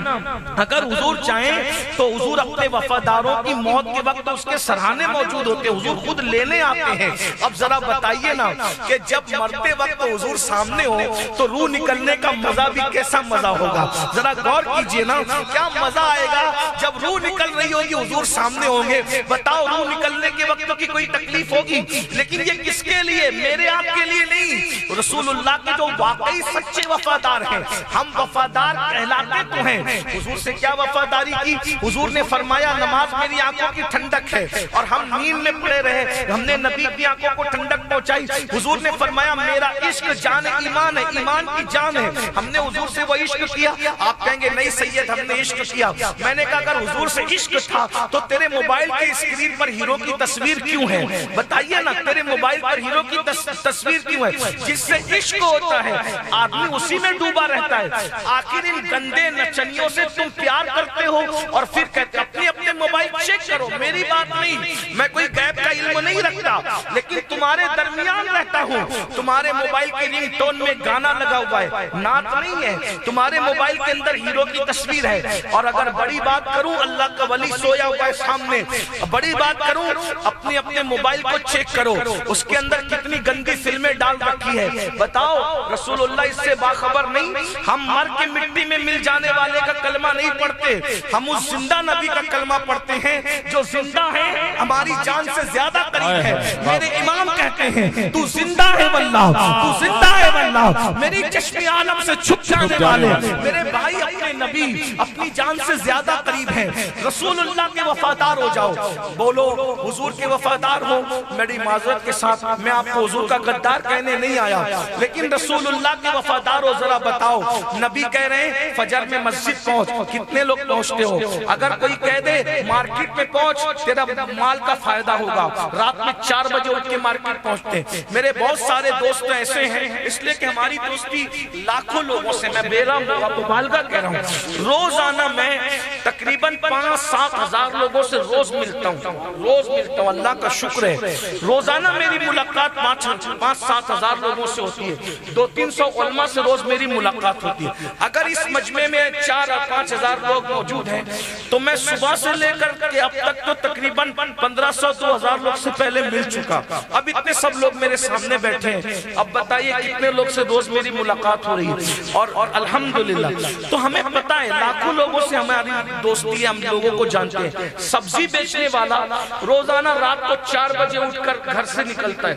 اگر حضور چاہیں تو حضور اپنے وفاداروں کی موت کے وقت اس کے سرحانے موجود ہوتے ہیں، حضور خود لینے آتے ہیں۔ اب ذرا بتائیے نا کہ جب مرتے وقت حضور سامنے ہو تو روح نکلنے کا مزہ بھی کیسا مزہ ہوگا، ذرا غور کیجئے نا، کیا مزہ آئے گا جب روح نکل رہی ہوگی حضور سامنے ہوں گے۔ بتاؤ روح نکلنے کے وقت کی کوئی تکلیف ہوگی، لیکن یہ کس کے لیے؟ میرے آپ کے لیے نہیں، رسول اللہ کے جو واقعی سچے وفادار ہیں۔ ہم وفادار کہلاتے تو ہیں، حضور سے کیا وفاداری کی؟ حضور نے فرمایا نماز میری آنکھوں کی ٹھنڈک ہے، اور ہم نیند میں پڑے رہے، ہم نے نبی کی آنکھوں کو ٹھنڈک پہنچائی۔ حضور نے فرمایا میرا عشق جان ایمان ہے، ایمان کی جان ہے، ہم نے حضور سے وہ عشق کیا۔ آپ کہیں گے نہیں سید ہم نے عشق کیا، میں نے کہا اگر حضور سے عشق تھا تو تیرے موبائل کے اسکرین پر ہیرو کی تصویر کیوں ہے؟ بتائیے نا، تیرے موبائل پر ہیرو کی تصویر کیوں ہے؟ جس سے عشق ہوتا ہے آدمی اسی میں ڈوبا رہتا ہے۔ آخر ان گندے نچنیوں سے تم پیار کرتے ہو اور پھر کہتے اپنے موبائل چیک کرو۔ میری بات نہیں، میں کوئی غیب کا علم نہیں رکھتا، لیکن تمہارے درمیان رہتا ہوں۔ تمہارے موبائل کے رنگ ٹون میں گانا لگا ہوا ہے، نعت نہیں ہے، تمہارے موبائل کے اندر ہیرو کی تصویر ہے۔ اور اگر بڑی بات کروں اللہ کا ولی سویا ہوا ہے سامنے، بڑی بات کروں اپنے موبائل کو چیک کرو، اس کے اندر کتنی گندی فلمیں ڈال رکھی ہے۔ بتاؤ رسول اللہ اس سے باخبر نہیں؟ ہم مر کے مٹی میں مل جانے والے کا کلمہ نہیں پڑھتے، ہم اس زندہ نبی کا کلمہ پڑھتے ہیں جو زندہ ہے، ہماری جان سے زیادہ قریب ہے۔ میرے امام کہتے ہیں تو زندہ ہے واللہ، تو زندہ ہے واللہ، میری چشم عالم سے چھپ جانے والے میرے بھائی اپنے نبی اپنی جان سے زیادہ قریب ہیں۔ رسول اللہ کے وفادار ہو جاؤ، بولو حضور کے وفادار ہو۔ میری معذرت کے ساتھ میں آپ کو حضور کا غدار کہنے نہیں آیا، لیکن رسول اللہ کے وفادار ہو۔ ذرا بتاؤ، نبی کہہ رہے ہیں فجر میں مسجد پہنچ، کتنے لوگ پہنچتے ہو؟ اگر کوئی کہہ دے مارکیٹ میں پہنچ تیرا مال کا فائدہ ہوگا، رات میں 4 بجے اٹھ کے مارکیٹ پہنچتے ہیں۔ میرے بہت سارے دوست ایسے ہیں، اس لیے کہ ہماری دوستی لاکھوں لوگوں سے، میں بے رحم مبالغہ کہہ رہا ہوں، روزانہ میں تقریباً 5-7 ہزار لوگوں سے روز ملتا ہوں، اللہ کا شکر ہے۔ روزانہ میری ملاقات 5-7 ہزار لوگوں سے ہوتی ہے، 200-300 علماء سے روز میری ملاقات ہوتی ہے۔ اگر اس مجمع میں 4-5 ہزار لوگ موجود ہیں تو میں صبح سے لے کر کے اب تک تو تقریباً 1500-2000 لوگ سے پہلے مل چکا۔ اب اتنے سب لوگ میرے سامنے بیٹھے ہیں، اب بتائیے کتنے لوگ سے روز میری ملاقات ہو رہی ہے۔ اور الحمدللہ تو ہمیں پتہ ہے لاکھوں لوگوں سے ہماری دوستی ہے، ہم لوگوں کو جانتے ہیں۔ سبزی بیچنے والا روزانہ رات کو 4 بجے اٹھ کر گھر سے نکلتا ہے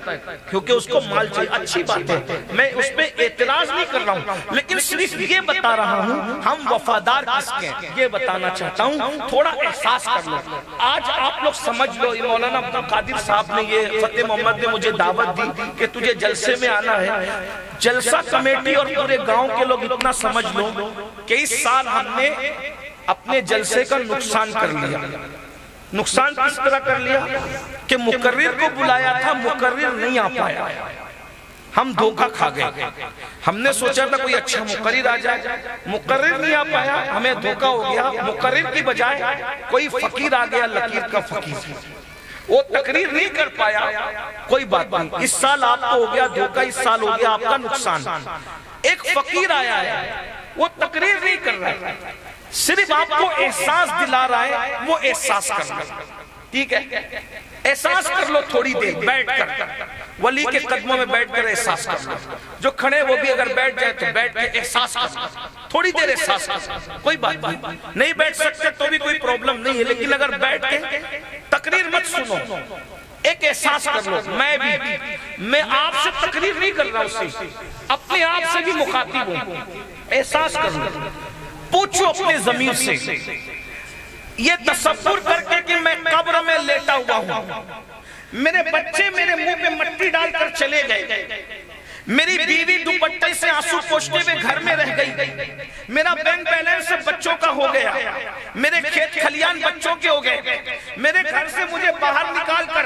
کیونکہ اس کو مال چاہیے، اچھی بات ہے، میں اس پہ اعتراض نہیں کر رہا ہوں، لیکن صرف یہ بتا رہا ہوں ہم وفادار کس کے ہیں، یہ بتانا چاہتا ہوں، تھوڑا احساس کر لو۔ آج آپ لوگ سمجھ لو، مولانا عبد القادر صاحب نے، یہ فتح محمد نے مجھے دعوت دی کہ تجھے جلسے میں آنا ہے۔ جلسہ کمیٹی اور پورے گاؤں کے لوگ اتنا سمجھ لو کہ اس سال ہم نے اپنے جلسے کا نقصان کر لیا۔ نقصان کس طرح کر لیا کہ مقرر کو بلایا تھا، مقرر نہیں آ پایا، ہم دھوکہ کھا گئے۔ ہم نے سوچا تھا کوئی اچھا مقرر آ جائے، مقرر نہیں آ پایا، ہمیں دھوکہ ہو گیا۔ مقرر کی بجائے کوئی فقیر آ گیا، لکیر کا فقیر، وہ تقریر نہیں کر پایا، کوئی بات نہیں، اس سال آپ کو ہو گیا دھوکہ، اس سال ہو گیا آپ کا نقصان۔ ایک فقیر آیا ہے، وہ تقریر نہیں کر رہا ہے، صرف آپ کو احساس دلا رہا ہے، وہ احساس کر رہا ہے، ٹھیک ہے؟ احساس کر لو تھوڑی دیر بیٹھ کر، ولی کے قدموں میں بیٹھ کر احساس کر لو۔ جو کھڑے وہ بھی اگر بیٹھ جائے تو بیٹھ کے احساس کر لو، تھوڑی دیر احساس کر لو، کوئی بات نہیں بیٹھ سکتے تو بھی کوئی پرابلم نہیں ہے، لیکن اگر بیٹھ کے تقریر مت سنو، ایک احساس کر لو۔ میں آپ سے تقریر نہیں کر رہا ہوں، اپنے آپ سے بھی مخاطب ہوں، احساس کر لو، پوچھو اپنے ضمیر سے، یہ تصور کر کے کہ میں قبر میں لیٹا ہوا ہوں، میرے بچے میرے منہ پہ مٹی ڈال کر چلے گئے، میری بیوی دوپٹے سے آنسو پوچھتے ہوئے گھر میں رہ گئی، میرا بینک بیلنس بچوں کا ہو گیا، میرے کھیت کھلیان بچوں کے ہو گئے، میرے گھر سے مجھے باہر نکال کر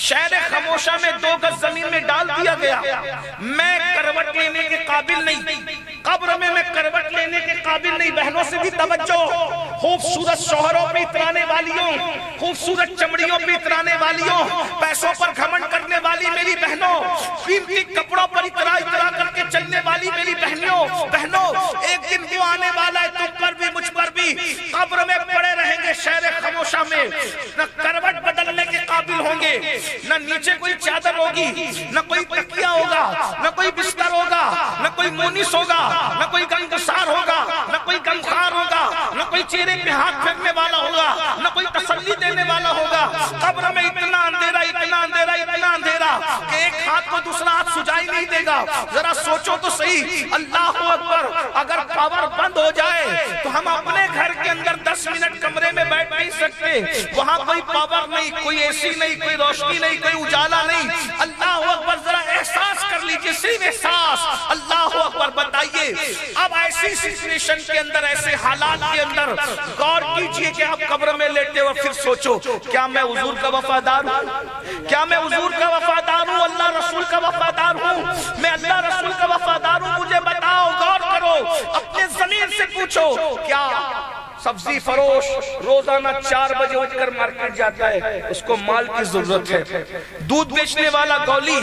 شہر خاموشہ میں 2 گز زمین میں ڈال دیا گیا، میں کروٹ لینے کے قابل نہیں، قبر میں کروٹ لینے کے قابل نہیں۔ بہنوں سے بھی توجہ، خوبصورت شوہروں پہ اترانے والیوں، خوبصورت چمڑیوں پہ اترانے والیوں، پیسوں پر گھمنڈ کرنے والی میری بہنوں، قیمتی کپڑوں پر اترا کر کے چلنے والی میری بہنوں، ایک دن وہ آنے والا ہے تم پر بھی مجھ پر بھی، قبر میں پڑے رہیں گے شہر خاموشہ میں، نہ کروٹ بدلنے کے قابل ہوں گے، نہ نیچے کوئی چادر ہوگی، نہ کوئی تکیہ ہوگا، نہ کوئی بستر ہوگا، نہ کوئی مونس ہوگا، نہ کوئی غمگسار ہوگا، نہ کوئی غمخوار ہوگا، نہ کوئی چہرے پہ ہاتھ پھیرنے والا ہوگا، نہ کوئی تسلی دینے والا ہوگا۔ قبر میں اتنا اندھیرا کہ ایک ہاتھ کو دوسرا ہاتھ سجائی نہیں دے گا۔ ذرا سوچو تو صحیح، اللہ اکبر، اگر پاور بند ہو جائے تو ہم اپنے گھر کے اندر 10 منٹ کمرے میں بیٹھ نہیں سکتے، وہاں کوئی پاور نہیں، کوئی اے سی نہیں، کوئی روشنی نہیں، کوئی اجالا نہیں۔ اللہ اکبر، ذرا احساس کر لیجئے، صرف احساس۔ اللہ اکبر، بتائیے اب ایسی سچویشن کے اندر، ایسے حالات کے اندر غور کیجئے کہ آپ قبر میں لیٹے ہو، پھر سوچو کیا میں حضور کا وفادار ہوں؟ کیا میں حضور کا وفادار ہوں؟ اللہ رسول کا وفادار ہوں؟ میں اللہ رسول کا وفادار ہوں؟ مجھے بتاؤ، غور کرو، اپنے زمین سے پوچھو۔ کیا سبزی فروش روزانہ 4 بجے اٹھ کر مارکیٹ جاتا ہے، اس کو مال کی ضرورت ہے؟ دودھ بیچنے والا گولی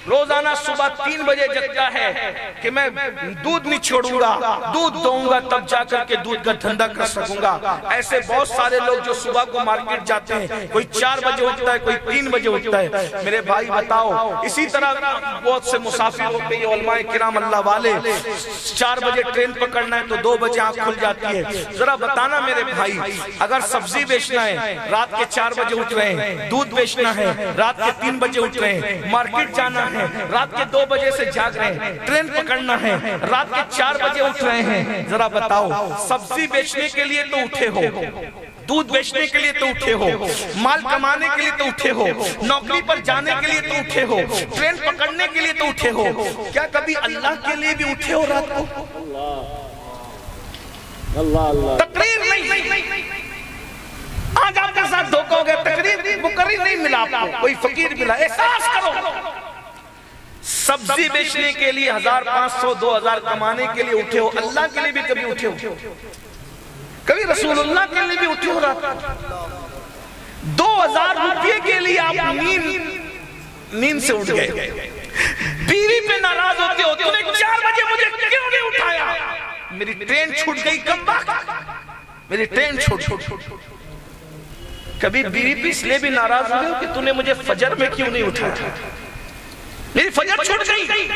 روزانہ صبح 3 بجے جگتا ہے کہ میں دودھ نہیں چھوڑوں گا، دودھ دوں گا تب جا کر کے دودھ کا دھندا کر سکوں گا۔ ایسے بہت سارے لوگ جو صبح کو مارکیٹ جاتے ہیں، کوئی 4 بجے اٹھتا ہے، کوئی 3 بجے اٹھتا ہے۔ میرے بھائی بتاؤ، اسی طرح بہت سے مسافر ہوتے ہیں، علماء کرام اللہ والے، 4 بجے ٹرین پکڑنا ہے تو 2 بجے آنکھ کھل جاتی ہے۔ ذرا بتانا میرے بھائی، اگر سبزی بیچنا ہے رات کے 4 بجے اٹھ رہے ہیں، دودھ بیچنا ہے رات کے 3 بجے اٹھ رہے ہیں، مارکیٹ جانا ہے رات کے 2 بجے سے جاگ رہے ہیں، ٹرین پکڑنا ہے رات کے 4 بجے اٹھ رہے ہیں، ذرا بتاؤ، سبزی بیچنے کے لیے تو اٹھے ہو، دودھ بیچنے کے لیے تو اٹھے ہو، مال کمانے کے لیے تو اٹھے ہو، نوکری پر جانے کے لیے تو اٹھے ہو، ٹرین پکڑنے کے لیے تو اٹھے ہو، کیا کبھی اللہ کے لیے بھی اٹھے ہو رات کو؟ تقریر نہیں، آج آپ کے ساتھ دھوکہ ہو گیا، تقریر مقرر نہیں ملا، آپ کو کوئی فقیر ملا، احساس کرو۔ سبزی بیچنے کے لیے 1500 2000 کمانے کے لیے اٹھے ہو، اللہ کے لیے بھی کبھی اٹھے ہو؟ کبھی رسول اللہ کے لیے بھی اٹھے ہو رات؟ 2000 روپے کے لیے آپ نیند سے اٹھ گئے، بیوی پہ ناراض ہوتے ہو، تم نے 4 بجے مجھے کیوں نہیں اٹھایا؟ میری ٹرین چھوٹ گئی، کم وقت میری ٹرین چھوٹ گئی۔ کبھی بیوی پہ اس لیے بھی ناراض ہوئے ہو کہ تم نے مجھے فجر میں کیوں نہیں اٹھایا؟ میری فجر چھوٹ گئی،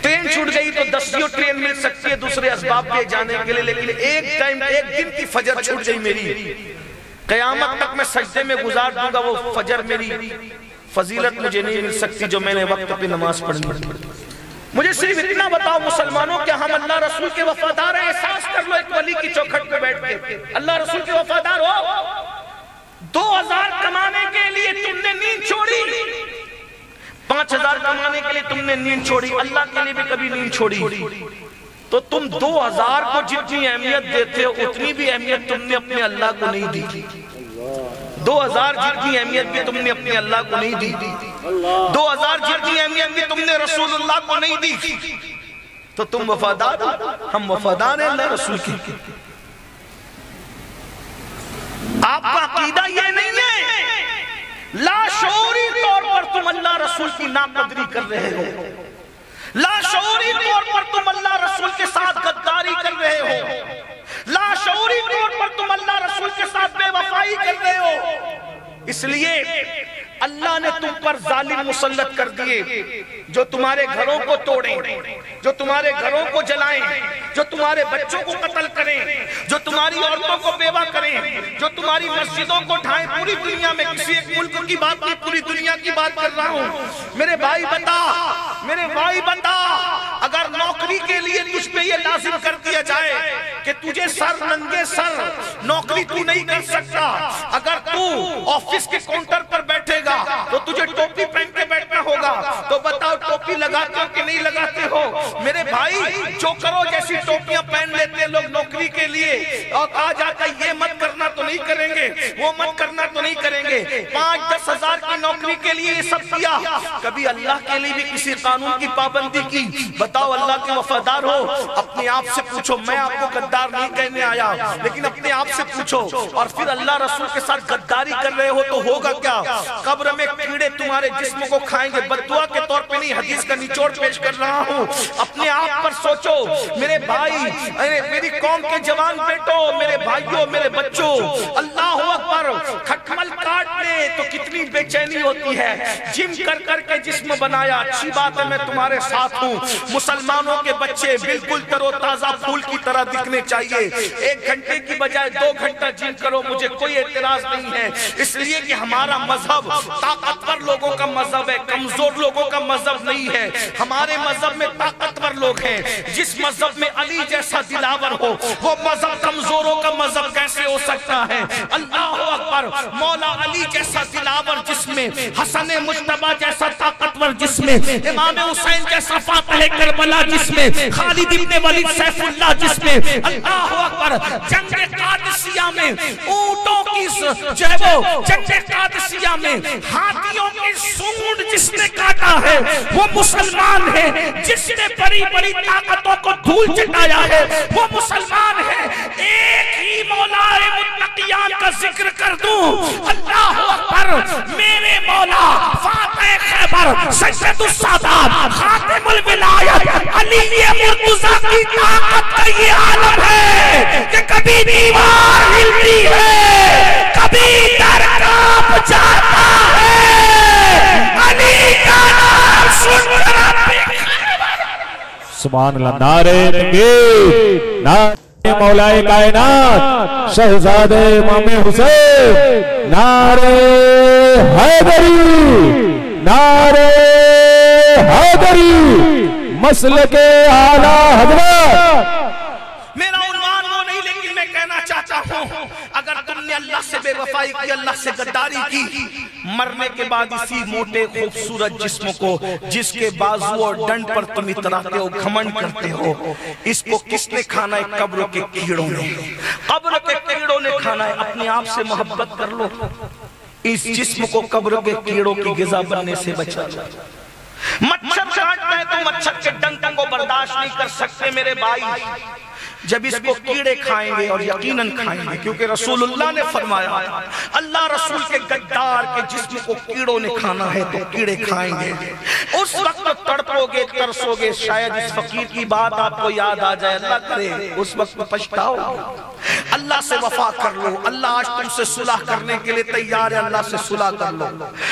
ٹرین چھوٹ گئی تو 10 ٹرین مل سکتی ہے دوسرے اسباب پہ جانے کے لیے، لیکن ایک دن کی فجر چھوٹ گئی میری، قیامت تک میں سجدے میں گزار دوں گا، وہ فجر میری فضیلت مجھے نہیں مل سکتی جو میں نے وقت پہ نماز پڑھنی۔ مجھے صرف اتنا بتاؤ مسلمانوں، کیا ہم اللہ رسول کے وفادار ہیں؟ احساس کر لو ایک ولی کی چوکھٹ پہ بیٹھ کے، اللہ رسول کے وفادار ہو؟ 2000 کمانے کے لیے تم نے نیند چھوڑی، 5000 کمانے کے لیے تم نے نیند چھوڑی، اللہ کے لیے بھی کبھی نیند چھوڑی؟ تو تم 2000 کو جتنی اہمیت دیتے ہو اتنی بھی اہمیت تم نے اپنے اللہ کو نہیں دی۔ 2000 جتنی اہمیت بھی تم نے اپنے اللہ کو نہیں دی، 2000 جتنی اہمیت بھی تم نے رسول اللہ کو نہیں دی، تو تم وفادار ہو؟ ہم وفادار ہیں اللہ رسول کی۔ آپ کا عقیدہ یہ نہیں ہے، لاشعوری طور پر تم اللہ رسول کی ناقدری کر رہے ہو، لاشعوری طور پر تم اللہ رسول کے ساتھ غداری کر رہے ہو، لاشعوری طور پر تم اللہ رسول کے ساتھ بے وفائی کر رہے ہو۔ اس لیے اللہ نے تم پر ظالم مسلط کر دیے جو تمہارے گھروں کو توڑیں، جو تمہارے گھروں کو جلائیں، جو تمہارے بچوں کو قتل کریں، جو تمہاری عورتوں کو بیوہ کریں، جو تمہاری مسجدوں کو ڈھائیں۔ پوری دنیا میں کسی ایک ملک کی بات نہیں، پوری دنیا کی بات کر رہا ہوں۔ میرے بھائی بتا، اگر نوکری کے لیے تجھ پہ یہ لازم کر دیا جائے کہ تجھے سر ننگے سر نوکری تو نہیں کر سکتا، اگر تو آفس کے کاؤنٹر پر بیٹھے گا تو تجھے ٹوپی پہن کے بیٹھنا ہوگا، تو بتاؤ ٹوپی لگاتے ہو کہ نہیں لگاتے ہو؟ میرے بھائی جو کرو جیسی ٹوپیاں پہن لیتے ہیں لوگ نوکری کے لیے، اور آ جاتا یہ مت کرنا تو نہیں کریں گے، وہ مت کرنا تو نہیں کریں گے، 5-10 ہزار کی نوکری کے لیے یہ سب کیا، کبھی اللہ کے لیے بھی کسی قانون کی پابندی کی؟ بتاؤ اللہ کے وفادار ہو، اپنے آپ سے پوچھو، میں آپ کو غدار نہیں کہنے آیا لیکن اپنے آپ سے پوچھو، اور پھر اللہ رسول کے ساتھ غداری کر رہے ہو تو ہوگا کیا؟ قبر میں کیڑے تمہارے جسم کو کھائیں گے، بددعا کے طور پہ نہیں، حدیث کا نچوڑ پیش کر رہا ہوں، اپنے آپ پر سوچو میرے بھائی، میری قوم کے جوان بیٹو، میرے بھائیوں، میرے بچوں، اللہ اکبر، کھٹمل کاٹ لے تو کتنی بے چینی ہوتی ہے، جم کر کر کے جسم بنایا، اچھی بات ہے میں تمہارے ساتھ ہوں، مسلمانوں کے بچے بالکل تر و تازہ پھول کی طرح دکھنے چاہیے، 1 گھنٹے کی بجائے 2 گھنٹہ جم کرو، مجھے کوئی اعتراض نہیں ہے، اس لیے کہ ہمارا مذہب طاقتور لوگوں کا مذہب ہے، کمزور لوگوں کا مذہب نہیں ہے، ہمارے مذہب میں طاقتور لوگ ہیں، جس مذہب میں علی جیسا دلاور ہو وہ مذہب کمزوروں کا مذہب کیسے ہو سکتا ہے؟ اللہ اکبر، مولا علی جیسا دلاور جس میں، حسن مجتبی جیسا طاقتور جس میں، امام حسین جیسا فاتح کربلا جس میں، خالد ابن ولید سیف اللہ جس میں، اللہ اکبر، جنگ قادسیہ میں اونٹوں کی جو ہے وہ جنگ قادسیہ میں ہاتھیوں کی سونڈ جس نے کاٹا ہے وہ مسلمان ہے، جس نے بڑی بڑی طاقتوں کو دھول چٹایا ہے وہ مسلمان ہے، ایک ہی مولا متقیان کا ذکر کر دوں، اللہ اکبر، میرے مولا فاتح خیبر سید السادات خاتم الولایت علی مرتضیٰ کی طاقت کا یہ عالم ہے کہ کبھی دیوار ہلتی ہے، کبھی در کانپ جاتا ہے، علی کا نام سن کر سبحان اللہ، نعرہ تکبیر، نعرہ مولا کائنات شہزادہ امام حسین، نعرہ حیدری، نعرہ حیدری، مسلک اعلیٰ حضرت۔ میرا عنوان وہ نہیں لیکن میں کہنا چاہتا ہوں اگر تم نے اللہ سے بے وفائی کی، اللہ سے غداری کی، مرنے کے بعد اسی موٹے خوبصورت جسم کو جس کے بازو اور ڈنڈ پر تم اتراتے ہو، گھمنڈ کرتے ہو، اس کو کس نے کھانا ہے؟ قبر کے کیڑوں نے، قبر کے کیڑوں نے کھانا ہے۔ اپنے آپ سے محبت کر لو، اس جسم کو قبر کے کیڑوں کی غذا بننے سے بچا لو۔ مچھر کاٹتا ہے تو مچھر کے ڈنک کو برداشت نہیں کر سکتے میرے بھائی، جب اس کو کیڑے کھائیں گے، اور یقیناً کھائیں گے، کیونکہ رسول اللہ نے فرمایا اللہ رسول کے غدار کے جسم کو کیڑوں نے کھانا ہے تو کیڑے کھائیں گے، اس وقت تڑپو گے، ترسو گے، شاید اس فقیر کی بات آپ کو یاد آ جائے، اللہ کرے اس وقت پچھتاؤ۔ اللہ سے وفا کر لو، اللہ آج تم سے صلح کرنے کے لیے تیار ہے، اللہ سے صلح کر لو،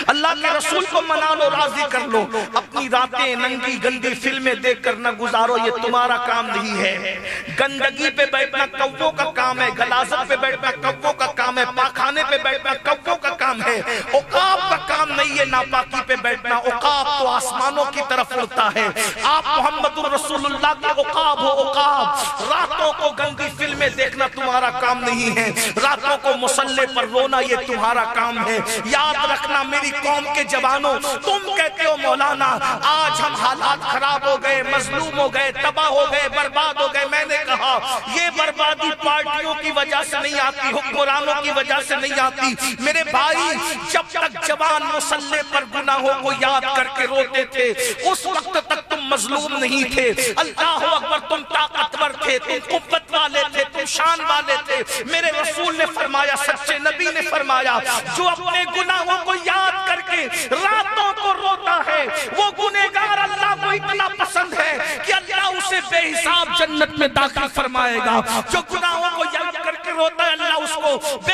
اللہ کے رسول کو منا لو، راضی کر لو، اپنی راتیں ننگی گندی فلمیں دیکھ کر نہ گزارو، یہ تمہارا کام نہیں ہے۔ گندگی پہ بیٹھنا کووں کا کام ہے، غلاظت پہ بیٹھنا کووں کا کام ہے، پاخانے پہ بیٹھنا کووں کا کام ہے، عقاب کا کام نہیں ہے ناپاکی پہ بیٹھنا، عقاب تو آسمانوں کی طرف اڑتا ہے، آپ محمد الرسول اللہ کے عقاب ہو، عقاب۔ راتوں کو گندی فلمیں دیکھنا تمہارا کام نہیں ہے، راتوں کو مصلے پر رونا یہ تمہارا کام ہے۔ یاد رکھنا میری قوم کے جوانوں، تم کہتے ہو مولانا آج ہم حالات خراب ہو گئے، مظلوم ہو گئے، تباہ ہو گئے، برباد ہو گئے، میں نے کہا یہ بربادی پارٹیوں کی وجہ سے نہیں آتی، حکمرانوں کی وجہ سے نہیں آتی میرے بھائی، جب تک جوان مصلے پر گناہوں کو یاد کر کے روتے تھے اس وقت تک تم مظلوم نہیں تھے۔ اللہ اکبر، تم طاقتور تھے، تم قوت والے تھے، تم شان والے تھے۔ میرے رسول نے فرمایا، سچے نبی نے فرمایا، جو اپنے گناہوں کو یاد کر کے راتوں کو روتا ہے وہ گنہگار اللہ کو اتنا پسند ہے کہ اللہ اسے بے حساب جنت میں داخل فرمائے گا۔ جو گناہوں کو یاد کر کے روتا ہے اللہ اس کو بے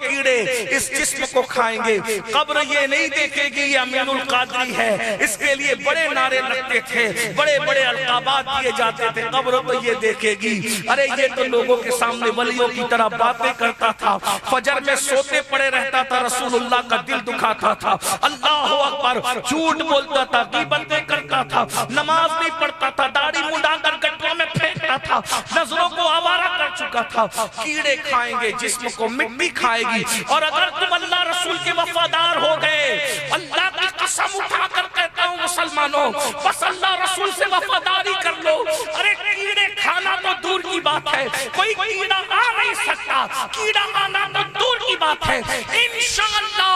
کیڑے اس جسم کو کھائیں گے قبر یہ نہیں دیکھے گی یہ امین القادری ہے اس کے لیے بڑے نعرے لگتے تھے بڑے بڑے القابات دیے جاتے تھے قبر تو یہ دیکھے گی ارے یہ تو لوگوں کے سامنے ولیوں کی طرح باتیں کرتا تھا فجر میں سوتے پڑے رہتا تھا رسول اللہ کا دل دکھاتا تھا اللہ اکبر جھوٹ بولتا تھا غیبتیں کرتا تھا نماز نہیں پڑھتا تھا داڑھی منڈا کر گٹروں میں پھینکتا تھا نظروں کو آوارہ کر چکا تھا کیڑے کھائیں گے جسم کو مٹی کھائے گی اور اگر تم اللہ رسول کے وفادار ہو گئے اللہ کی قسم اٹھا کر کہتا ہوں مسلمانوں بس اللہ رسول سے وفاداری کر لو ارے کیڑے کھانا تو دور کی بات ہے کوئی کیڑا آ نہیں سکتا کیڑا آنا تو دور کی بات ہے انشاءاللہ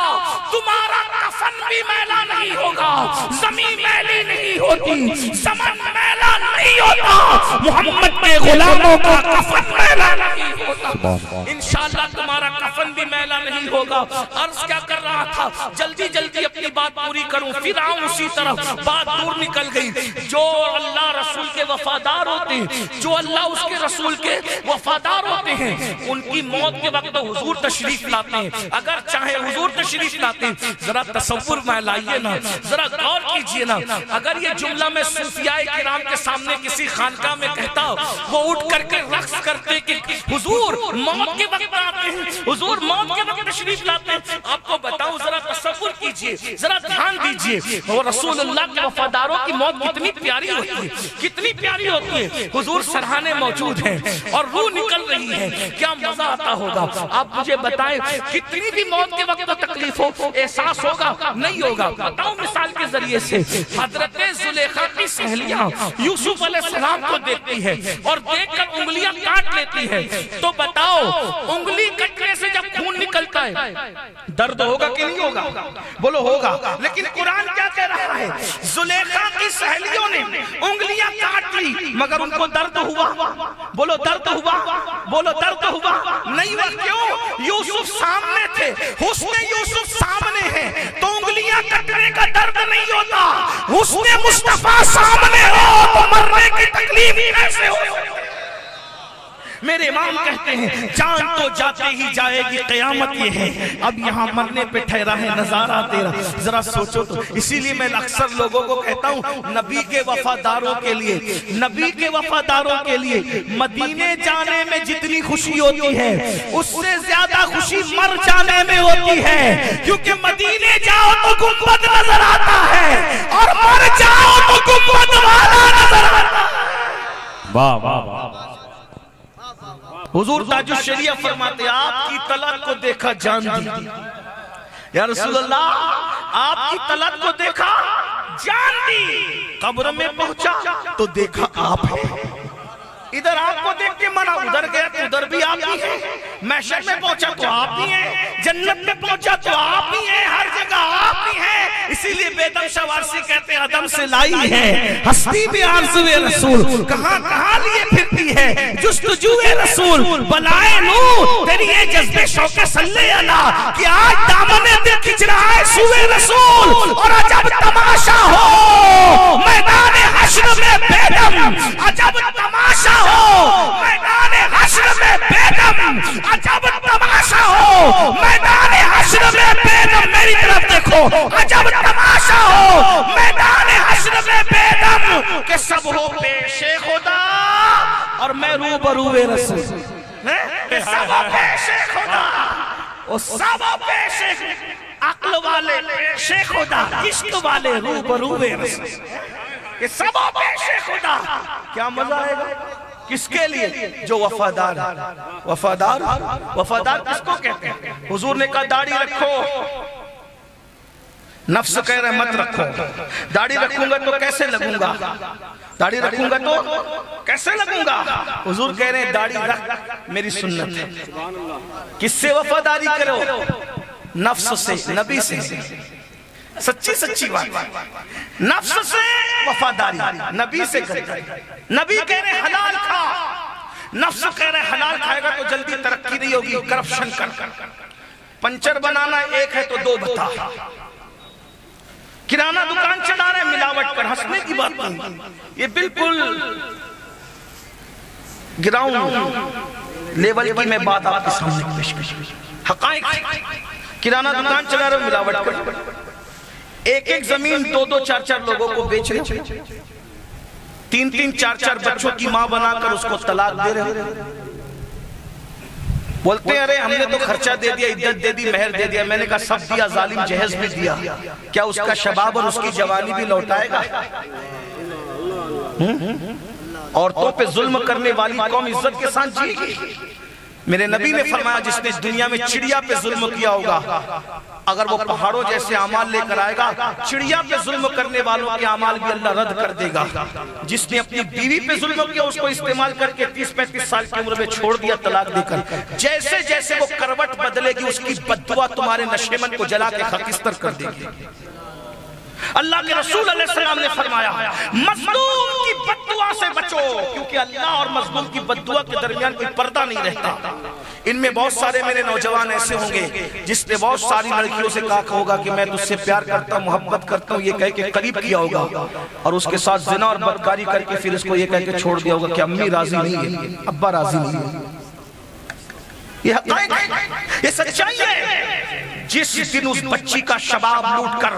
تمہارا کفن بھی میلا نہیں ہوگا زمین میلی نہیں ہوتی زمن میلا نہیں ہوتا محمد کے غلاموں کا کفن میلا نہیں ہوتا انشاءاللہ تمہارا کفن بھی میلا نہیں ہوگا عرض کیا کر رہا تھا جلدی جلدی اپنی بات پوری کروں فرعون اسی طرف بات دور نکل گئی جو اللہ رسول کے وفادار ہوتے ہیں جو اللہ اس کے رسول کے وفادار ہوتے ہیں ان کی موت کے وقت حضور تشریف لاتے ہیں اگر چاہے حضور تشریف لاتے ہیں ذرا تصور میں لائیے نا ذرا غور کیجئے نا اگر یہ جملہ میں صوفیاء کرام کے سامنے کسی خانقاہ میں کہتا وہ اٹھ کر کے رقص کرتے کہ حضور موت کے وقت آتے ہیں حضور موت کے وقت تشریف لاتے ہیں آپ کو بتاؤں ذرا تصور کیجئے ذرا دھیان دیجئے اور رسول اللہ کے وفاداروں کی موت کتنی پیاری ہوتی ہے کتنی پیاری ہوتی ہے حضور سرحانے موجود ہیں اور روح نکل رہی ہے کیا مزہ آتا ہوگا آپ مجھے بتائیں کتنی بھی موت کے وقت تکلیف ہو احساس ہوگا نہیں ہوگا بتاؤں مثال کے ذریعے سے حضرت زلیخا کی سہیلیاں یوسف علیہ السلام کو دیکھتی ہے اور دیکھ کر انگلیاں کاٹ لیتی ہے تو بتاؤ انگلی کٹنے سے جب خون نکلتا ہے درد ہوگا کہ نہیں ہوگا بولو ہوگا لیکن قرآن کیا کہہ رہا ہے زلیخا کی سہیلیوں نے انگلیاں کاٹ لی مگر ان کو درد ہوا بولو درد ہوا بولو درد ہوا نہیں ہوا کیوں یوسف سامنے تھے حسن یوسف سامنے ہے تو انگلیاں کٹنے کا درد نہیں ہوتا حسن مصطفیٰ سامنے ہو تو مرنے کی تکلیف کیسے ہو میرے امام کہتے ہیں جان تو جاتے ہی جائے گی قیامت یہ ہے اب یہاں مرنے پہ ٹھہرا ہے نظارہ تیرا ذرا سوچو تو اسی لیے میں اکثر لوگوں کو کہتا ہوں نبی کے وفاداروں کے لیے نبی کے وفاداروں کے لیے مدینے جانے میں جتنی خوشی ہوتی ہے اس سے زیادہ خوشی مر جانے میں ہوتی ہے کیونکہ مدینے جاؤ تو گنبد نظر آتا ہے اور مر جاؤ تو گنبد والا نظر آتا ہے واہ واہ واہ حضور تاج الشریعہ فرماتے آپ کی طلعت کو دیکھا جان دی یا رسول اللہ آپ کی طلعت کو دیکھا جان دی قبر میں پہنچا تو دیکھا آپ ہے ادھر آپ کو دیکھ کے منا ادھر گیا تو ادھر بھی آپ ہی ہیں محشر میں پہنچا تو آپ ہی ہیں جنت میں پہنچا تو آپ ہی ہیں ہر جگہ آپ ہی ہیں اسی لیے بیدم شاہ وارسی کہتے ہیں عدم سے لائی ہے ہستی بھی آرزو رسول کہاں کہاں لیے پھرتی ہے جستجو رسول بلائے نور تیری یہ جذبے شوق صلی اللہ کہ آج دامنے دل کھچ رہا ہے سوئے رسول اور عجب تماشا ہو میدان حشر میں بیدم عجب تماشا ہو میدان حشر میں بیدم عجب تماشا ہو میدان حشر میں بیدم میری طرف دیکھو عجب تماشا ہو میدان حشر میں بیدم کہ سب ہو پیش خدا اور میں روبرو رسول کہ سب ہو پیش خدا اور سب ہو پیش عقل والے پیش خدا عشق والے روبرو رسول کہ سب ہو پیش خدا کیا مزہ آئے گا کس کے لیے جو وفادار وفادار وفادار کس کو کہتے ہیں حضور نے کہا داڑھی رکھو نفس کہہ رہے مت رکھو داڑھی رکھوں گا تو کیسے لگوں گا داڑھی رکھوں گا تو کیسے لگوں گا حضور کہہ رہے ہیں داڑھی رکھ میری سنت ہے کس سے وفاداری کرو نفس سے نبی سے سچی سچی بات نفس سے وفاداری نبی سے کرے نبی کہہ رہے حلال کھا نفس کہہ رہے حلال کھائے گا تو جلدی ترقی نہیں ہوگی کرپشن کر پنچر بنانا ایک ہے تو دو بتا کرانہ دکان چلا رہے ملاوٹ کر ہنسنے کی بات نہیں یہ بالکل گراؤنڈ لیول کی میں بات آپ کے سامنے پیش کروں. حقائق کرانہ دکان چلا رہے ملاوٹ کر ایک ایک زمین دو دو چار چار لوگوں کو بیچ رہے تین تین چار چار بچوں کی ماں بنا کر اس کو طلاق دے رہے بولتے ہیں ارے ہم نے تو خرچہ دے دیا عدت دے دی مہر دے دیا. میں نے کہا سب دیا ظالم جہیز بھی دیا کیا اس کا شباب اور اس کی جوانی بھی لوٹائے گا؟ عورتوں پہ ظلم کرنے والی قوم عزت کے ساتھ جیے گی. میرے نبی نے فرمایا جس نے دنیا میں چڑیا پہ ظلم کیا ہوگا اگر وہ پہاڑوں جیسے اعمال لے کر آئے گا چڑیا پہ ظلم کرنے والوں کے اعمال بھی اللہ رد کر دے گا. جس نے اپنی بیوی پہ ظلم کیا اس کو استعمال کر کے 30-35 سال کی عمر میں چھوڑ دیا طلاق دے کر جیسے جیسے وہ کروٹ بدلے گی اس کی بددعا تمہارے نشیمن کو جلا کے خاکستر کر دے گی. اللہ کے رسول علیہ السلام نے فرمایا مظلوم کی بددعا سے بچو کیونکہ اللہ اور مظلوم کی بددعا کے درمیان کوئی پردہ نہیں رہتا. ان میں بہت سارے میرے نوجوان ایسے ہوں گے جس نے بہت ساری لڑکیوں سے کہا ہوگا کہ میں تجھ سے پیار کرتا ہوں محبت کرتا ہوں یہ کہہ کے قریب کیا ہوگا اور اس کے ساتھ زنا اور بدکاری کر کے پھر اس کو یہ کہہ کے چھوڑ دیا ہوگا کہ امی راضی نہیں ہے ابا راضی نہیں ہے. یہ حقائق ہے یہ سچائی ہے. جس دن اس بچی کا شباب لوٹ کر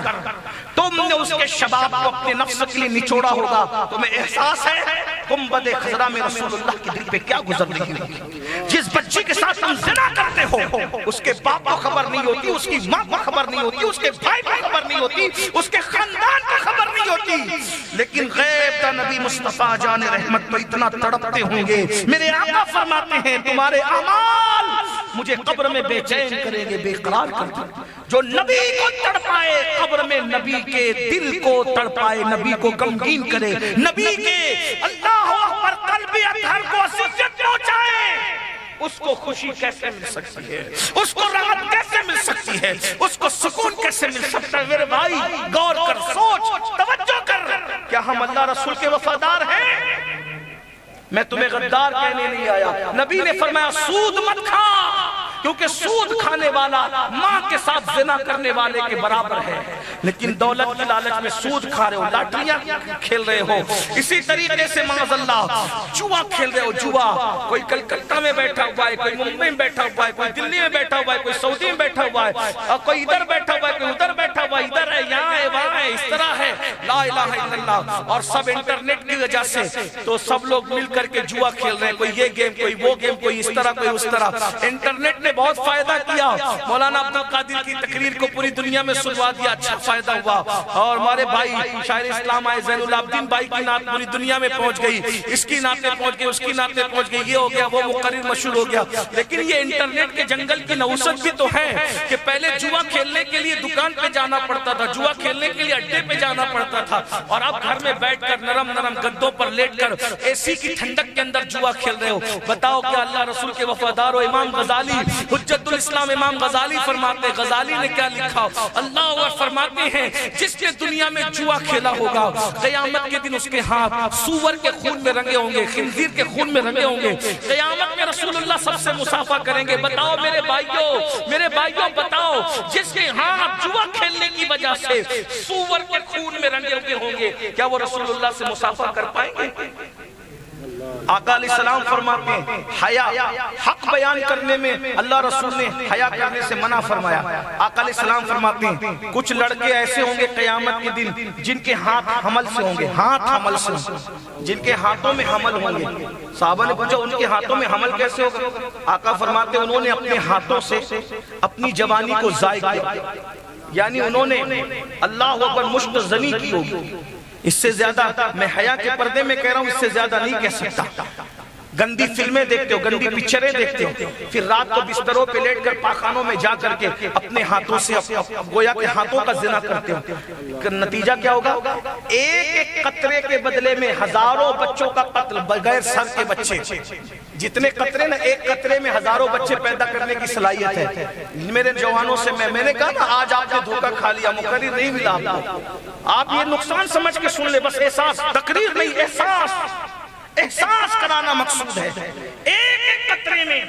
تم نے اس کے شباب کو اپنے نفس کے لیے نچوڑا ہوگا تمہیں احساس ہے گنبد خضرا میں رسول اللہ کی دل پہ کیا گزر رہی ہوگی. جس بچی کے ساتھ تم زنا کرتے ہو اس کے باپ کو خبر نہیں ہوتی اس کی ماں کو خبر نہیں ہوتی اس کے بھائی کو خبر نہیں ہوتی اس کے خاندان کو خبر نہیں ہوتی لیکن غیب کا نبی مصطفیٰ جان رحمت میں اتنا تڑپتے ہوں گے. میرے آقا فرماتے ہیں تمہارے اعمال مجھے قبر میں بے چین کریں گے بے قرار کر دیں. جو نبی کو تڑپائے قبر میں نبی کے دل کو تڑپائے نبی کو غمگین کرے نبی کے اللہ اکبر قلب اطہر کو عزت پہنچائے اس کو خوشی کیسے مل سکتی ہے اس کو راحت کیسے مل سکتی ہے اس کو سکون کیسے مل سکتا ہے. میرے بھائی غور کر سوچ توجہ کر کیا ہم اللہ رسول کے وفادار ہیں؟ میں تمہیں غدار کہنے نہیں آیا. نبی نے فرمایا سود مت کھا کیونکہ سود کھانے والا ماں کے ساتھ زنا کرنے والے کے برابر ہے. لیکن دولت کی لالچ میں سود کھا رہے ہو لاٹریاں کھیل رہے ہو. اسی طریقے سے معاذ اللہ جوا کھیل رہے ہو جوا. کوئی کلکتہ میں بیٹھا ہوا ہے کوئی ممبئی میں بیٹھا ہوا ہے کوئی دلی میں بیٹھا ہوا ہے کوئی سعودی میں بیٹھا ہوا ہے اور کوئی ادھر بیٹھا ہوا ہے کوئی ادھر بیٹھا ہوا ہے ادھر ہے یہاں ہے وہاں ہے اس طرح ہے لا الہ الا اللہ. اور سب انٹرنیٹ کی وجہ سے تو سب لوگ مل کر کے جوا کھیل رہے ہیں کوئی یہ گیم کوئی وہ گیم کوئی اس طرح کوئی اس طرح. انٹرنیٹ نے بہت فائدہ کیا. مولانا عبدالقادر کی تقریر کو پوری دنیا میں سنوا دیا اچھا فائدہ ہوا اور ہمارے بھائی شاعر اسلام آئے زین العابدین بھائی کی نعت پوری دنیا میں پہنچ گئی اس کی نعتیں پہنچ گئی اس کی نعتیں پہنچ گئی یہ ہو گیا وہ مقرر مشہور ہو گیا. لیکن یہ انٹرنیٹ کے جنگل کی نحوست بھی تو ہے کہ پہلے جوا کھیلنے کے لیے دکان پہ جانا پڑتا تھا جوا کھیلنے کے لیے اڈے پہ جانا پڑتا تھا اور اب گھر میں بیٹھ کر نرم نرم گدوں پر لیٹ کر اے سی کی ٹھنڈک کے اندر جوا کھیل رہے ہو. بتاؤ کہ اللہ رسول کے وفادار ہو. امام غزالی حجت الاسلام امام غزالی فرماتے غزالی نے کیا لکھا اللہ فرماتے ہیں جس نے دنیا میں جوا کھیلا ہوگا قیامت کے دن اس کے ہاتھ سور کے خون میں رنگے ہوں گے خنزیر کے خون میں رنگے ہوں گے. قیامت میں رسول اللہ سب سے مصافحہ کریں گے. بتاؤ میرے بھائیوں بتاؤ جس کے ہاتھ جوا کھیلنے کی وجہ سے سور کے خون میں رنگے ہوئے ہوں گے کیا وہ رسول اللہ سے مصافحہ کر پائیں گے؟ آقا علیہ السلام فرماتے ہیں حیا حق بیان کرنے میں اللہ رسول نے حیا کرنے سے منع فرمایا. آقا علیہ السلام فرماتے ہیں کچھ لڑکے ایسے ہوں گے قیامت کے دن جن کے ہاتھ حمل سے ہوں گے ہاتھ حمل سے جن کے ہاتھوں میں حمل ہوں گے. صحابہ نے پوچھا ان کے ہاتھوں میں حمل کیسے ہوگا؟ آقا فرماتے ہیں انہوں نے اپنے ہاتھوں سے اپنی جوانی کو ضائع کیا یعنی انہوں نے اللہ اکبر مشت زنی کی ہوگی. اس سے زیادہ میں حیا کے پردے میں کہہ رہا ہوں اس سے زیادہ نہیں کہہ سکتا. گندی فلمیں دیکھتے ہو گندی پکچریں دیکھتے ہو پھر رات کو بستروں پہ لیٹ کر پاخانوں میں جا کر کے اپنے ہاتھوں سے گویا کے ہاتھوں کا زنا کرتے ہو. نتیجہ کیا ہوگا؟ ایک ایک قطرے کے بدلے میں ہزاروں بچوں کا قتل بغیر سر کے بچے. جتنے قطرے نا ایک قطرے میں ہزاروں بچے پیدا کرنے کی صلاحیت ہے. میرے جوانوں سے میں نے کہا نا آج آپ نے دھوکہ کھا لیا مقرر نہیں ملا آپ کو. آپ یہ نقصان سمجھ کے سن لے بس احساس تقریر نہیں احساس کرانا مقصود ہے. ایک قطرے میں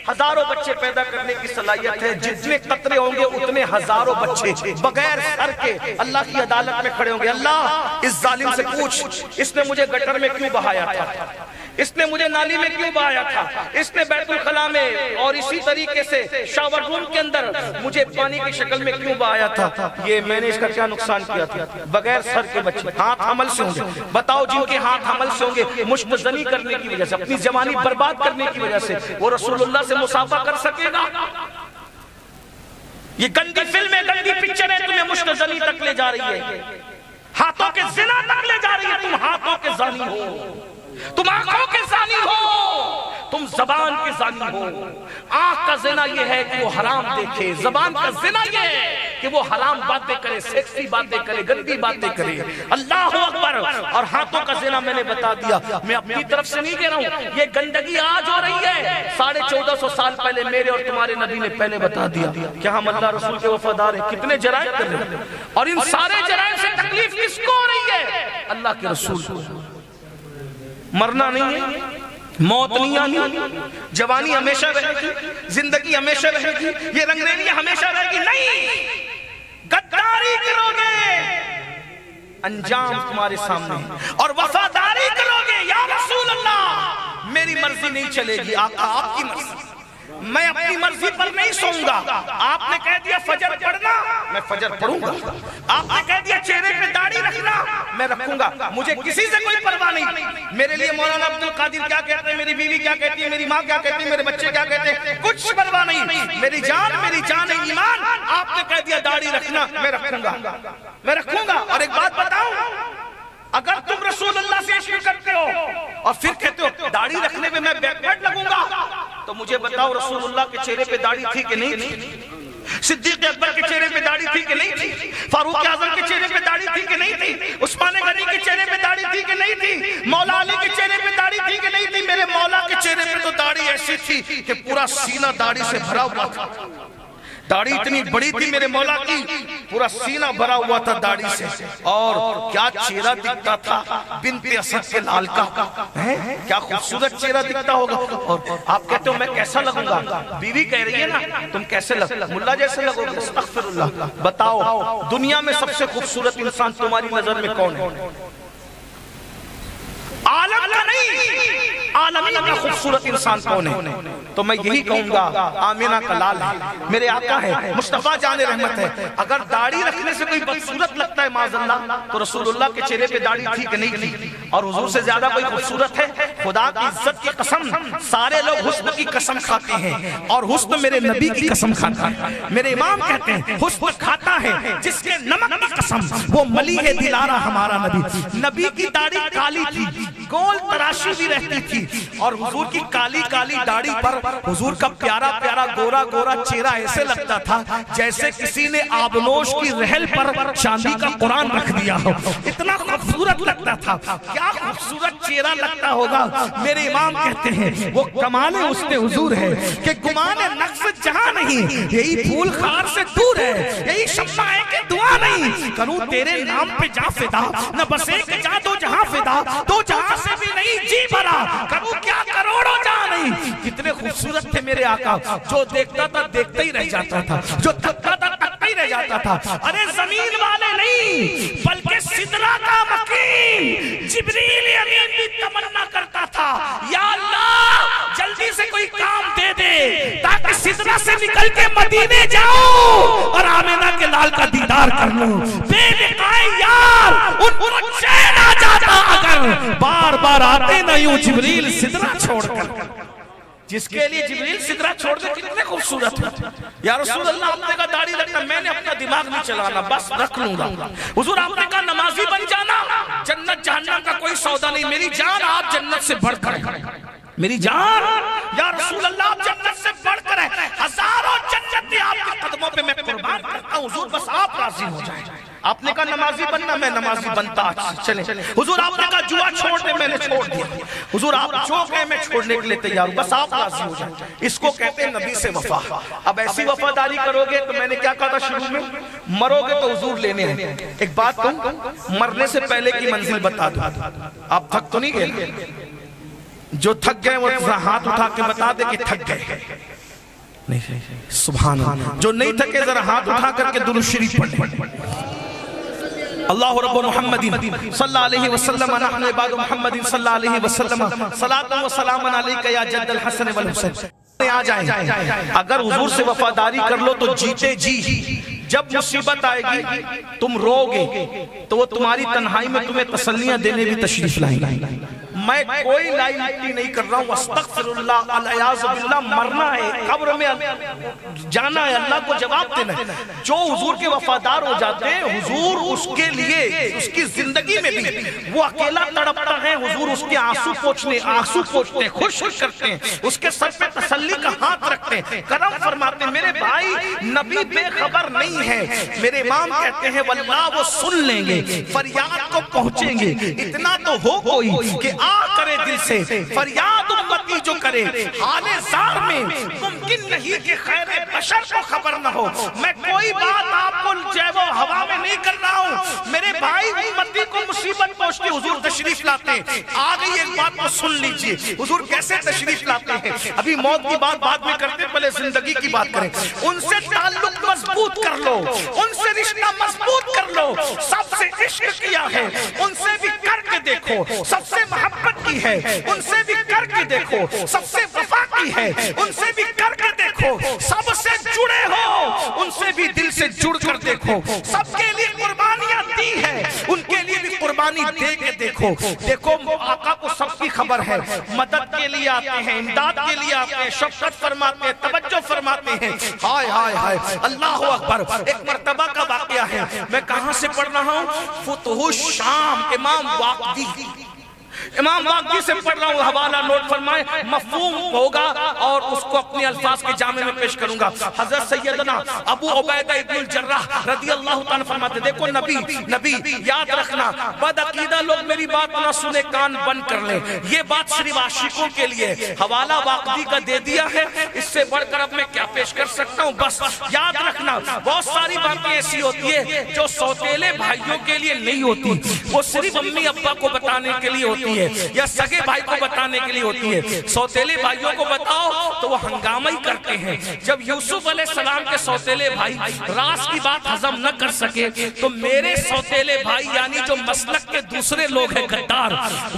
ہزاروں بچے پیدا کرنے کی صلاحیت ہے. جتنے قطرے ہوں گے اتنے ہزاروں بچے بغیر سر کے اللہ کی عدالت میں کھڑے ہوں گے. اللہ اس ظالم سے پوچھ اس نے مجھے گٹر میں کیوں بہایا تھا اس نے مجھے نالی میں کیوں بہایا تھا، اس نے بیت الخلا میں اور اسی طریقے سے شاور روم کے اندر مجھے پانی کی شکل میں کیوں بہایا تھا، یہ میں نے اس کا کیا نقصان کیا تھا۔ بغیر سر کے بچے ہاتھ حمل سے ہوں گے، بتاؤ جن کے ہاتھ حمل سے ہوں گے مشت زنی کرنے کی وجہ سے، اپنی جوانی برباد کرنے کی وجہ سے وہ رسول اللہ سے مصافحہ کر سکے گا؟ یہ گندی فلم ہے، گندی پکچر ہے، تمہیں مشت زنی تک لے جا رہی ہے، ہاتھوں کے زنا تک لے جا رہی ہے۔ تم ہاتھوں کے زانی ہو، تم آنکھوں کے زانی ہو، تم زبان کے زانی ہو۔ آنکھ کا زنا یہ ہے کہ وہ حرام دیکھے، زبان کا زنا یہ ہے کہ وہ حرام باتیں کرے، سیکسی باتیں کرے، گندی باتیں کرے۔ اللہ اکبر۔ اور ہاتھوں کا زنا میں نے بتا دیا، میں اپنی طرف سے نہیں کہہ رہا ہوں، یہ گندگی آج ہو رہی ہے، 1450 سال پہلے میرے اور تمہارے نبی نے پہلے بتا دیا کہ ہم اللہ رسول کے وفادار ہیں۔ کتنے جرائم کر رہے ہیں، اور ان سارے جرائم سے تکلیف کس کو ہو رہی ہے؟ اللہ کے رسول کو۔ مرنا نہیں ہے، موت نہیں آنی، جوانی ہمیشہ رہے گی، زندگی ہمیشہ رہے گی، یہ رنگرینی ہمیشہ رہے گی، نہیں، غداری کرو گے انجام تمہارے سامنے، اور وفاداری کرو گے یا رسول اللہ میری مرضی نہیں چلے گی، آقا آپ کی مرضی، میں اپنی مرضی پر نہیں سوؤں گا۔ آپ نے کہہ دیا فجر پڑھنا، میں فجر پڑھوں گا۔ آپ نے کہہ دیا چہرے پہ داڑھی رکھنا، میں رکھوں گا، مجھے کسی سے کوئی پرواہ نہیں۔ میرے لیے مولانا عبدالقادر کیا کہتے ہیں، میری بیوی کیا کہتی ہے، میری ماں کیا کہتی ہے، میرے بچے کیا کہتے ہیں، کچھ پرواہ نہیں۔ میری جان ایمان، آپ نے کہہ دیا داڑھی رکھنا، میں رکھوں گا، میں رکھوں گا۔ اور ایک بات بتاؤں، اگر تم رسول اللہ سے عشق کرتے ہو اور پھر کہتے ہو داڑھی رکھنے میں بیکورڈ لگوں گا، تو مجھے بتاؤ رسول اللہ کے چہرے پہ داڑھی تھی کہ نہیں تھی؟ صدیق اکبر کے چہرے پہ داڑھی تھی کہ نہیں تھی؟ فاروق اعظم کے چہرے پہ داڑھی تھی کہ نہیں تھی؟ عثمان غنی کے چہرے پہ داڑھی تھی کہ نہیں تھی؟ مولا علی کے چہرے پہ داڑھی تھی کہ نہیں تھی؟ میرے مولا کے چہرے پہ تو داڑھی ایسی تھی کہ پورا سینہ داڑھی سے بھرا ہوا تھا، داڑھی اتنی بڑی تھی میرے مولا کی، پورا سینہ بھرا ہوا تھا داڑھی سے، اور کیا چہرہ دکھتا تھا بنت اسد کے لال کا، کیا خوبصورت چہرہ دکھتا ہوگا۔ اور آپ کہتے ہو میں کیسا لگوں گا، بیوی کہہ رہی ہے نا تم کیسے ملا جیسے لگو گے، استغفر اللہ۔ بتاؤ دنیا میں سب سے خوبصورت انسان تمہاری نظر میں کون ہے؟ عالم کا نہیں، عالمین کا خوبصورت انسان کون ہے؟ تو میں یہی کہوں گا آمینہ کا لال ہے، میرے آقا ہے، مصطفیٰ جان رحمت ہے۔ اگر داڑھی رکھنے سے کوئی بدصورت لگتا ہے معاذ اللہ، تو رسول اللہ کے چہرے پہ داڑھی تھی کہ نہیں تھی؟ اور حضور سے زیادہ کوئی خوبصورت ہے؟ خدا کی عزت کی قسم، سارے لوگ حسن کی قسم کھاتے ہیں، اور حسن میرے نبی کی قسم کھاتا ہے۔ میرے امام کہتے ہیں حسن کھاتا ہے جس کے نمک کی قسم، وہ ملی ہے دلارا ہمارا نبی۔ نبی کی داڑھی کالی تھی، گول تراشی بھی رہتی تھی، اور حضور کی کالی کالی داڑھی پر حضور کا پیارا پیارا گورا گورا چہرہ ایسے لگتا تھا جیسے کسی نے آبنوش کی رحل پر چاندی کا قرآن رکھ دیا ہو، اتنا خوبصورت لگتا تھا۔ کیا خوبصورت چہرہ لگتا ہوگا۔ میرے امام کہتے ہیں وہ کمال حسن حضور ہے کہ گمان نقص جہاں نہیں، یہی پھول خار سے دور ہے، یہی شمع ہے کہ دعا نہیں، کروں تیرے نام پہ جا فدا، نہ بس ایک جا دو جہاں فدا، دو جہاں سے بھی نہیں جی بھرا، کروں کیا کروڑوں جہاں نہیں۔ کتنے خوبصورت تھے میرے آقا، جو دیکھتا تھا دیکھتا ہی رہ جاتا تھا، جو تکتا تھا تکتا ہی رہ جاتا تھا۔ ارے زمین والے نہیں بلکہ سدرہ کا مکین جبریل امین بھی تمنا کرتا تھا، یا اللہ جلدی سے کوئی کام دے دے تاکہ سدرہ سے نکل کے مدینے جاؤں اور آمینہ کے لال کا دیدار کر لوں۔ بے لقائے یار ان پر چین آ جاتا اگر بار بار آتے نہ یوں جبریل سدرہ چھوڑ کر۔ جس کے لیے جبریل سدرہ چھوڑ دے کتنے خوبصورت ہے۔ یا رسول اللہ آپ نے کہا داڑھی رکھنا، میں نے اپنا دماغ نہیں چلانا، بس رکھ لوں گا۔ حضور آپ نے کہا نمازی بن جانا، جنت جہنم کا کوئی سودا نہیں، میری جان آپ جنت سے بڑھ کر ہے، میری جان یا رسول اللہ آپ جنت سے بڑھ کر ہے، ہزاروں جنتیں آپ کے قدموں پہ میں قربان کرتا ہوں، حضور بس آپ راضی ہو جائیں۔ آپ نے کہا نمازی بننا، میں نمازی بنتا چلیں۔ حضور آپ نے کہا جوا چھوڑ دے، میں نے چھوڑ دیا۔ حضور آپ جو کہیں میں چھوڑنے کے لیے تیار ہوں، بس آپ راضی ہو جائیں۔ اس کو کہتے ہیں نبی سے وفا۔ اب ایسی وفاداری کرو گے تو میں نے کیا کہا تھا شروع میں، مرو گے تو حضور لینے ہیں۔ ایک بات کہوں، مرنے سے پہلے کی منزل بتا دو۔ آپ تھک تو نہیں گئے؟ جو تھک گئے وہ ہاتھ اٹھا کے بتا دے کہ تھک گئے۔ سبحان اللہ۔ جو نہیں تھکے ذرا ہاتھ اٹھا کر کے درود شریف پڑھیں۔ اللہ رب محمد صلی اللہ علیہ وسلم نحن عباد محمد صلی اللہ علیہ وسلم صلاۃ و سلام علیک یا جد الحسن والحسین آ جائیں. اگر حضور سے وفاداری کر لو تو جیتے جی جب مصیبت آئے گی تم رو گے تو وہ تمہاری تنہائی میں تمہیں تسلیاں دینے بھی تشریف لائیں گے. میں کوئی لائی لٹی نہیں کر رہا ہوں. استغفر اللہ العیاذ باللہ. مرنا ہے, قبر میں جانا ہے, اللہ کو جواب دینا ہے. جو حضور کے وفادار ہو جاتے ہیں حضور اس کے لیے اس کی زندگی میں بھی وہ اکیلا تڑپتا ہے, حضور اس کے آنسو پوچھتے ہیں, خوش کرتے ہیں, اس کے سر پہ تسلی کا ہاتھ رکھتے ہیں, کرم فرماتے ہیں. میرے بھائی نبی بے خبر نہیں ہے. میرے امام کہتے ہیں واللہ وہ سن لیں گے, فریاد کو پہنچیں گے. اتنا تو ہو کوئی کہ کرے دل سے فریاد امتی جو کرے حال زار میں ممکن نہیں کہ خیر بشر کو خبر نہ ہو. میں کوئی بات آپ کو جیو ہوا میں نہیں کر رہا ہوں. میرے بھائی امتی کو مصیبت پہنچتی حضور تشریف لاتے ہیں. آگئی ایک بات کو سن لیجئے حضور کیسے تشریف لاتے ہیں. ابھی موت کی بات بعد میں کرتے, پہلے زندگی کی بات کریں. ان سے تعلق مضبوط کر لو, ان سے رشتہ مضبوط کر لو. سب سے عشق کیا ہے ان سے بھی کر کے دیکھو. سب سے محبت کی ہے ان سے بھی کر کے دیکھو. سب سے وفا کی ہے ان سے بھی کر کے دیکھو. سب سے جڑے ہو ان سے بھی دل سے جڑ کر دیکھو. سب کے لیے قربانیاں دی ہے ان کے لیے بھی قربانی دے کے دیکھو. دیکھو آقا کو سب کی خبر ہے. مدد کے لیے آتے ہیں, امداد کے لیے آتے ہیں, شفقت فرماتے ہیں, توجہ فرماتے ہیں. ہائے ہائے ہائے اللہ اکبر. ایک مرتبہ کا واقعہ ہے, میں کہاں سے پڑھ رہا ہوں, فتح الشام امام واقعی سے پڑھ رہا ہوں. حوالہ نوٹ فرمائے, مفہوم ہوگا اور اس کو اپنے الفاظ کے جامع میں پیش کروں گا. حضرت سیدنا ابو عبیدہ ابن الجراح رضی اللہ تعالیٰ فرماتے, دیکھو نبی یاد رکھنا, بد عقیدہ لوگ میری بات نہ سنے, کان بند کر لیں. یہ بات صرف عاشقوں کے لیے. حوالہ واقعی کا دے دیا ہے, اس سے بڑھ کر اب میں کیا پیش کر سکتا ہوں. بس یاد رکھنا بہت ساری باتیں ایسی ہوتی ہے جو سوتیلے بھائیوں کے لیے نہیں ہوتی, وہ صرف امی ابا کو بتانے کے لیے ہوتی ہے یا سگے بھائی کو بتانے کے لیے ہوتی ہے. سوتیلے بھائیوں کو بتاؤ تو وہ ہنگامہ ہی کرتے ہیں. جب یوسف علیہ السلام کے سوتیلے بھائی راز کی بات ہضم نہ کر سکے تو میرے سوتیلے بھائی یعنی جو مسلک کے دوسرے لوگ ہیں غدار,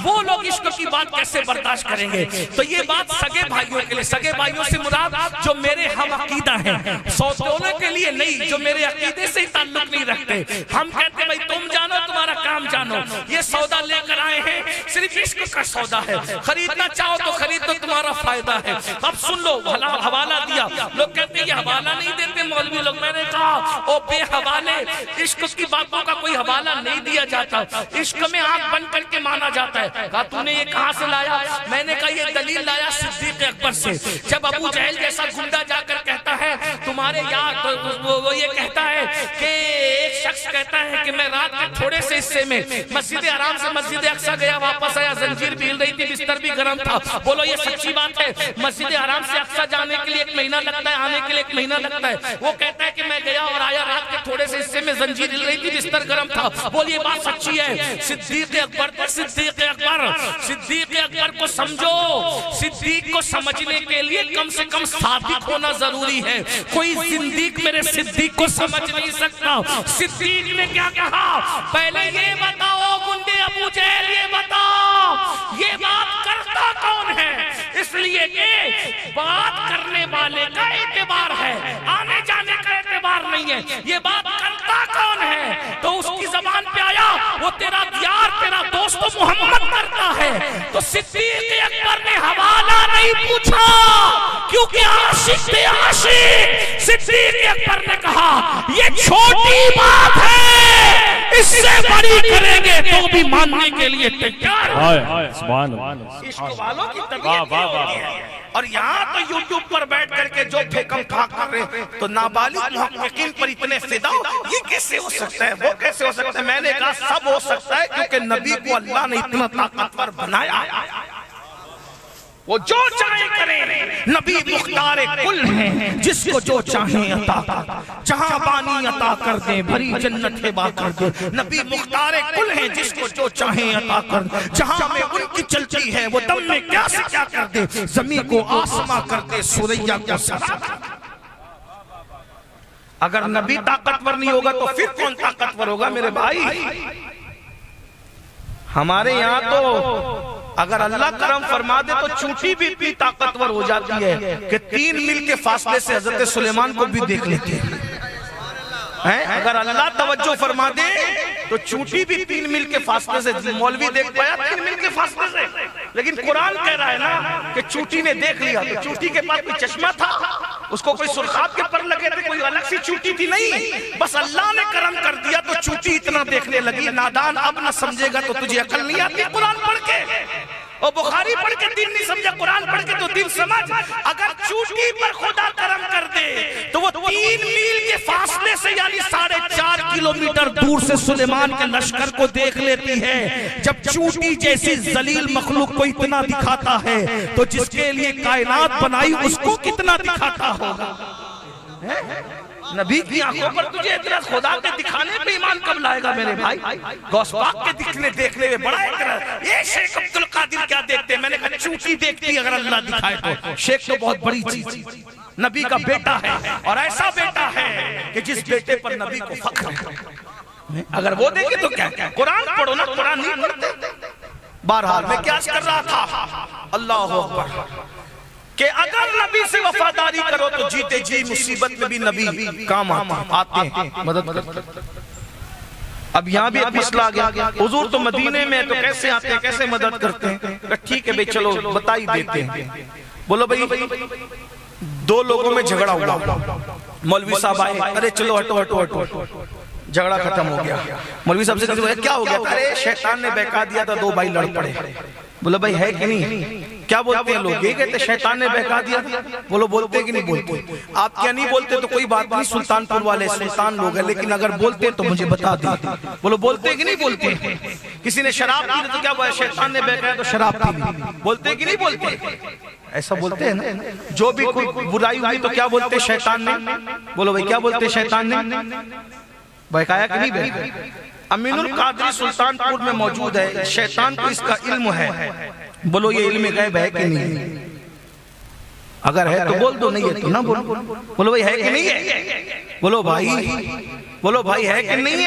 وہ لوگ عشق کی بات کیسے برداشت کریں گے. تو یہ بات سگے بھائیوں کے لیے, سگے بھائیوں سے مراد جو میرے ہم عقیدہ ہیں, سوتیلوں کے لیے نہیں جو میرے عقیدے سے تعلق نہیں رکھتے. ہم کہتے ہیں بھائی تم جانو تمہارا کام جانو, یہ سودا لے کر آئے ہیں صرف عشق کا سودا ہے, خریدنا چاہو تو خرید تو تمہارا فائدہ ہے. اب سن لو, حوالہ دیا. لوگ کہتے ہیں یہ حوالہ نہیں دیتے مولوی لوگ. میں نے کہا او بے حوالے, عشق کی باتوں کا کوئی حوالہ نہیں دیا جاتا. عشق میں آنکھ بند کر کے مانا جاتا ہے. کہا تو نے یہ کہاں سے لایا؟ میں نے کہا یہ دلیل لایا صدیق اکبر سے. جب ابو جہل جیسا گنڈا جا کر کہتا ہے تمہارے یار, وہ یہ کہتا ہے کہ ایک شخص کہتا ہے کہ میں رات کے تھوڑے سے حصے میں مسجد حرام سے مسجد اقصی گیا, واپس آیا, زنجیر بھی ہل رہی تھی, بستر بھی گرم تھا. بولو یہ سچی بات ہے؟ مسجد حرام سے اقصی جانے کے لیے 1 مہینہ لگتا ہے, آنے کے لیے 1 مہینہ لگتا ہے. وہ کہتا ہے کہ میں گیا اور آیا, رات کے تھوڑے سے حصے میں زنجیر ہل رہی تھی, بستر گرم تھا. بولیے بات سچی ہے؟ صدیق اکبر کو سمجھو. صدیق کو سمجھنے کے لیے کم سے کم صادق ہونا ضروری ہے. کوئی زندیق میرے صدیق کو سمجھ نہیں سکتا. صدیق نے کیا کہا, پہلے یہ بتاؤ گنڈے ابو جہل, یہ بتاؤ یہ بات کرتا کون ہے؟ اس لیے کہ بات کرنے والے کا اعتبار ہے, آنے جانے کا اعتبار نہیں ہے. یہ بات کرتا کون ہے؟ تو اس کی زبان پہ آیا وہ تیرا یار, تیرا دوست محمد کرتا ہے. تو صدیق اکبر نے حوالہ نہیں پوچھا کیونکہ عاشق تھے عاشق. صدیق اکبر نے کہا یہ چھوٹی بات ہے, اس سے بڑی کریں گے تو بھی ماننے کے لیے تیار. عشق والوں کی طبیعت ہے. اور یہاں تو یوٹیوب پر بیٹھ کر کے جو پھیکم پھاک کر رہے ہیں تو نابالغ محققین پر اتنے فدا, یہ کیسے ہو سکتا ہے, وہ کیسے ہو سکتا ہے؟ میں نے کہا سب ہو سکتا ہے کیونکہ نبی کو اللہ نے اتنا طاقتور بنایا. وہ جو چاہے کریں. نبی مختار کل ہیں جس کو جو چاہیں عطا کر, جہاں بانی عطا کر دیں, بھری جنت ہبا کر دیں. نبی مختار کل ہیں جس کو جو چاہیں عطا کر دیں, جہاں میں ان کی چلتی ہے وہ دم میں کیا سے کیا کر دے, زمین کو آسماں کر دے, سوریا کو سرا کر دے. اگر نبی طاقتور نہیں ہوگا تو پھر کون طاقتور ہوگا میرے بھائی؟ ہمارے یہاں تو اگر اللہ کرم فرما دے تو چونٹی بھی اتنی طاقتور ہو جاتی ہے کہ 3 میل کے فاصلے سے حضرت سلیمان کو بھی دیکھ لیتے ہیں۔ اگر اللہ توجہ فرما دے تو چونٹی بھی 3 میل کے فاصلے سے، مولوی دیکھ پایا 3 میل کے فاصلے سے، لیکن قرآن کہہ رہا ہے نا کہ چونٹی نے دیکھ لیا۔ تو چونٹی کے پاس کوئی چشمہ تھا، اس کو کوئی سرخاب کے پر لگے تھے، کوئی الگ سی چونٹی تھی نہیں، بس اللہ نے کرم کر دیا تو چونٹی اتنا دیکھنے لگی۔ نادان اب نہ سمجھے گا تو تجھے عقل نہیں آتی قرآن پڑھ کے، اور بخاری پڑھ کے دین نہیں سمجھا، قرآن پڑھ کے تو دین سمجھ۔ اگر چونٹی پر خدا کرم کر دے تو وہ 3 میل کے فاصلے سے یعنی 4.5 کلومیٹر دور سے سلیمان کے لشکر کو دیکھ لیتی ہے۔ جب چونٹی جیسی ذلیل مخلوق کو اتنا دکھاتا ہے تو جس کے لیے کائنات بنائی اس کو کتنا دکھاتا ہوگا؟ نبی کی آنکھوں پر تجھے اعتراض، خدا کے دکھانے پہ ایمان کب لائے گا میرے بھائی؟ غوث پاک کے دیکھنے میں بڑا اعتراض۔ یہ شیخ عبدالقادر کیا دیکھتے ہیں؟ میں نے کہا چونٹی دیکھتی اگر اللہ دکھائے تو۔ شیخ تو بہت بڑی چیز، نبی کا بیٹا ہے، اور ایسا بیٹا ہے کہ جس بیٹے پر نبی کو فخر ہے۔ اگر وہ دیکھے تو کیا؟ قرآن پڑھو نا، قرآن نہیں پڑھتے۔ بہرحال میں کیا کر رہا تھا؟ اللہ اکبر، کہ اگر نبی سے وفاداری کرو تو جیتے جی مصیبت میں بھی نبی کام آتے ہیں، مدد کرتے ہیں۔ اب یہاں بھی ایک مسئلہ آ گیا، حضور تو مدینے میں تو کیسے آتے ہیں، کیسے مدد کرتے ہیں؟ ٹھیک ہے بھئی چلو بتا ہی دیتے ہیں۔ بولو بھئی 2 لوگوں میں جھگڑا ہوا، مولوی صاحب آئے، ارے چلو ہٹو ہٹو ہٹو، جھگڑا ختم ہو گیا۔ مولوی صاحب سے کہتے ہیں کیا ہو گیا؟ ارے شیطان نے بہکا دیا تھا، 2 بھائی لڑ پڑے۔ بولو بھائی ہے کہ نہیں؟ کیا بولتے ہیں لوگ؟ یہ کہتے شیطان نے بہکا دیا تھا۔ بولو بولتے کہ نہیں بولتے؟ آپ کیا نہیں بولتے تو کوئی بات نہیں، سلطان پور والے سلطان لوگ ہیں، لیکن اگر بولتے تو مجھے بتا دیں۔ بولو بولتے کہ نہیں بولتے؟ کسی نے شراب پی تو کیا ہوا؟ شیطان نے بہکایا تو شراب پی لی۔ بولتے کہ نہیں بولتے؟ ایسا بولتے ہیں نا، جو بھی کوئی برائی ہوئی تو کیا بولتے؟ شیطان نے۔ بولو بھائی کیا بولتے؟ شیطان نے بہکایا کہ نہیں بہکایا؟ امین القادری سلطان پور میں موجود ہے، شیطان کو اس کا علم ہے۔ بولو یہ علم غیب ہے کہ نہیں؟ اگر ہے تو بول دو، نہیں ہے تو نہ بولو۔ بولو بھائی ہے کہ نہیں ہے؟ بولو بھائی ہے کہ نہیں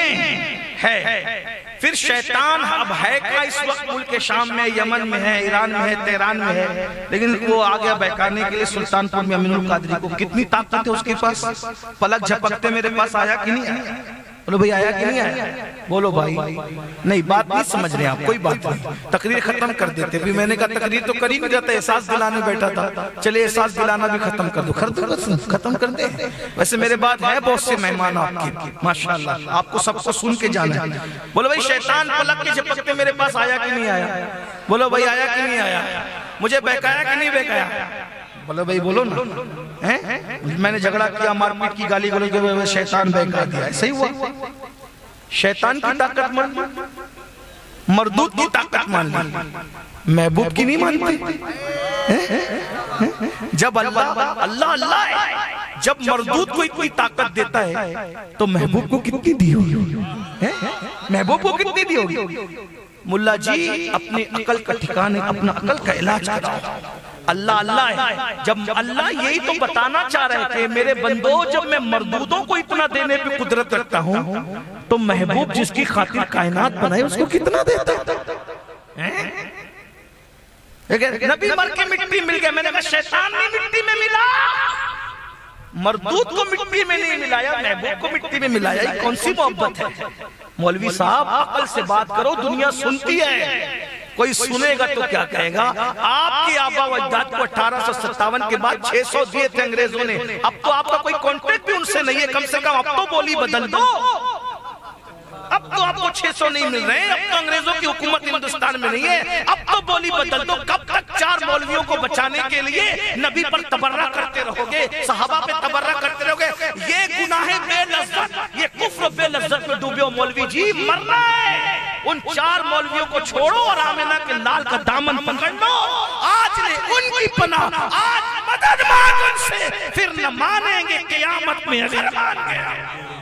ہے؟ پھر شیطان اب ہے کا اس وقت ملک شام میں، یمن میں ہے، ایران میں ہے، تہران میں ہے، لیکن وہ آگیا بہکانے کے لیے سلطان پور میں۔ امین القادری کو کتنی طاقت ہے اس کے پاس، پلک جھپکتے میرے پاس آیا کہ نہیں آیا؟ بولو بھائی آیا کہ نہیں آیا؟ بولو بھائی نہیں، بات نہیں سمجھ رہے آپ، کوئی بات نہیں، تقریر ختم کر دیتے بھی۔ میں نے کہا تقریر تو کر ہی نہیں جاتا، احساس دلانے بیٹھا تھا، چلے احساس دلانا بھی ختم کر دو، ختم کر دیں۔ ویسے میرے بعد ہے بہت سے مہمان آپ کے، ماشاءاللہ آپ کو سب کو سن کے جانا ہے۔ بولو بھائی شیطان پلک کے جھپکتے میرے پاس آیا کہ نہیں آیا؟ بولو بھائی آیا کہ نہیں آیا؟ مجھے بہکایا کہ نہیں بہکایا؟ بولو بھائی بولو نا، میں نے جھگڑا کیا، مار پیٹ کی، گالی گلوچ کی، شیطان بہکا دیا، صحیح ہوا؟ شیطان کی طاقت مان لی، مردود کی طاقت مان لی، محبوب کی نہیں مانتے؟ جب اللہ ہے، جب مردود کو اتنی طاقت دیتا ہے تو محبوب کو کتنی دی ہوگی؟ محبوب کو کتنی دی ہوگی؟ ملا جی اپنی عقل کا ٹھکانے، اپنا عقل کا علاج کرو۔ اللہ ہے، جب اللہ یہی تو بتانا چاہ رہے کہ میرے بندوں جب میں مردودوں کو اتنا دینے پہ قدرت رکھتا ہوں تو محبوب جس کی خاطر کائنات بنائے اس کو کتنا دیتا ہے؟ نبی مر کے مٹی مل گیا، میں نے کہا شیطان نے مٹی میں ملا، مردود کو مٹی میں نہیں ملایا، محبوب کو مٹی میں ملایا، یہ کون سی محبت ہے؟ مولوی صاحب عقل سے بات کرو، دنیا سنتی ہے، کوئی سنے گا تو کیا کہے گا؟ آپ کی آبا و اجداد کو 1857 کے بعد 600 دیے تھے انگریزوں نے، اب تو آپ کا کوئی کانٹیکٹ بھی ان سے نہیں ہے، کم سے کم اب تو بولی بدل دو۔ اب تو آپ کو 600 نہیں مل رہے ہیں، اب تو انگریزوں کی حکومت ہندوستان میں نہیں ہے، اب تو بولی بدل دو۔ کب تک 4 مولویوں کو بچانے کے لیے نبی پر تبرہ کرتے رہو گے، صحابہ پہ تبرہ کرتے رہو گے؟ یہ گناہ بے لذت، یہ کفر بے لذت میں ڈوبے ہو مولوی جی، مرنا ہے۔ ان 4 مولویوں کو چھوڑو اور آمنہ کے لال کا دامن پکڑ لو، آج لے ان کی پناہ، آج مدد مانگ ان سے، پھر نہ مانیں گے قیامت میں اگر مان گئے۔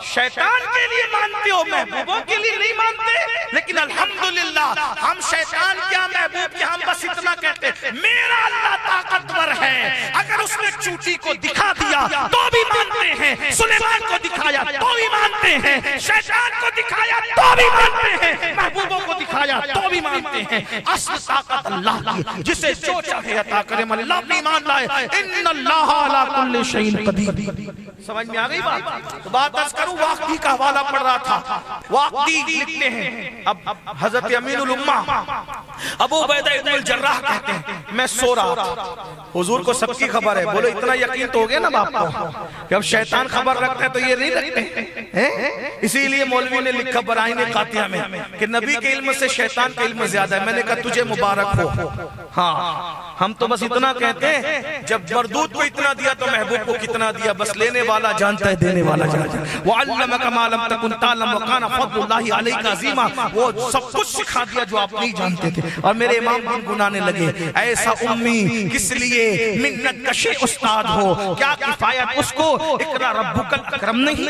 شیطان کے لیے مانتے ہو، محبوبوں کے لیے نہیں مانتے، لیکن الحمدللہ ہم شیطان کیا محبوب کیا، ہم بس اتنا کہتے ہیں میرا اللہ طاقتور ہے، اگر اس نے چوٹی کو دکھا دیا تو بھی مانتے مانتے ہیں، سلیمان کو دکھایا تو بھی مانتے ہیں، شیطان کو دکھایا تو بھی مانتے ہیں، محبوبوں کو دکھایا تو بھی مانتے ہیں۔ اصل طاقت اللہ کی، جسے جو چاہے عطا کرے، من اللہ بھی مان لائے، ان اللہ علی کل شیء قدیر۔ سمجھ میں آگئی بات؟ تو بات عرض کروں، واقعی کا حوالہ پڑھ رہا تھا، واقعی لکھتے ہیں، اب حضرت امین الامہ ابو عبیدہ ابن الجراح کہتے ہیں میں سو رہا تھا، حضور کو سب کی خبر ہے، بولو اتنا یقین تو ہو گیا نا باپ کو کہ اب شیطان خبر رکھتا ہے تو یہ نہیں رکھتے ہیں۔ اسی لیے مولوی نے لکھا برائن قاطعہ میں کہ نبی کے علم سے شیطان کا علم زیادہ ہے۔ میں نے کہا تجھے مبارک ہو، ہاں ہم تو بس اتنا کہتے ہیں جب مردود کو اتنا دیا تو محبوب کو کتنا دیا، بس لینے والا جانتا ہے، دینے والا جانتا ہے۔ وَعَلَّمَكَ مَا لَمْ تَكُنْ تَعْلَمْ وَكَانَ فَضْلُ اللَّهِ عَلَيْكَ عَظِيمًا، وہ سب کچھ سکھا دیا جو آپ نہیں جانتے تھے۔ اور میرے امام گنگنانے لگے، ایسا امی کس لیے منت کشی استاد ہو، کیا کفایت اس کو اقرا ربک الاکرم نہیں،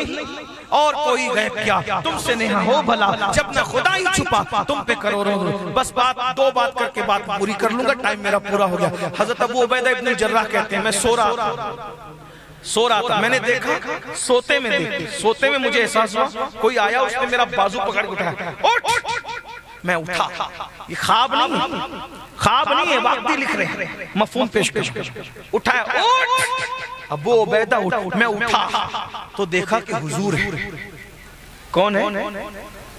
اور کوئی غیب کیا تم سے نہیں ہو بھلا، جب نہ خدا ہی چھپا تم پہ کروڑوں۔ بس بات دو بات کر کے بات پوری کر لوں گا، ٹائم میرا پورا ہو گیا۔ حضرت ابو عبیدہ ابن الجراح کہتے ہیں میں سو رہا تھا، میں نے دیکھا سوتے میں مجھے احساس ہوا کوئی آیا، اس نے میرا بازو پکڑ کے اٹھایا، اٹھ، میں اٹھا۔ یہ خواب نہیں ہے، واقعی لکھ رہے ہیں، مفہوم پیش کر، اٹھایا، اٹھ ابو عبیدہ اٹھ، میں اٹھا تو دیکھا کہ حضور ہے۔ کون ہے؟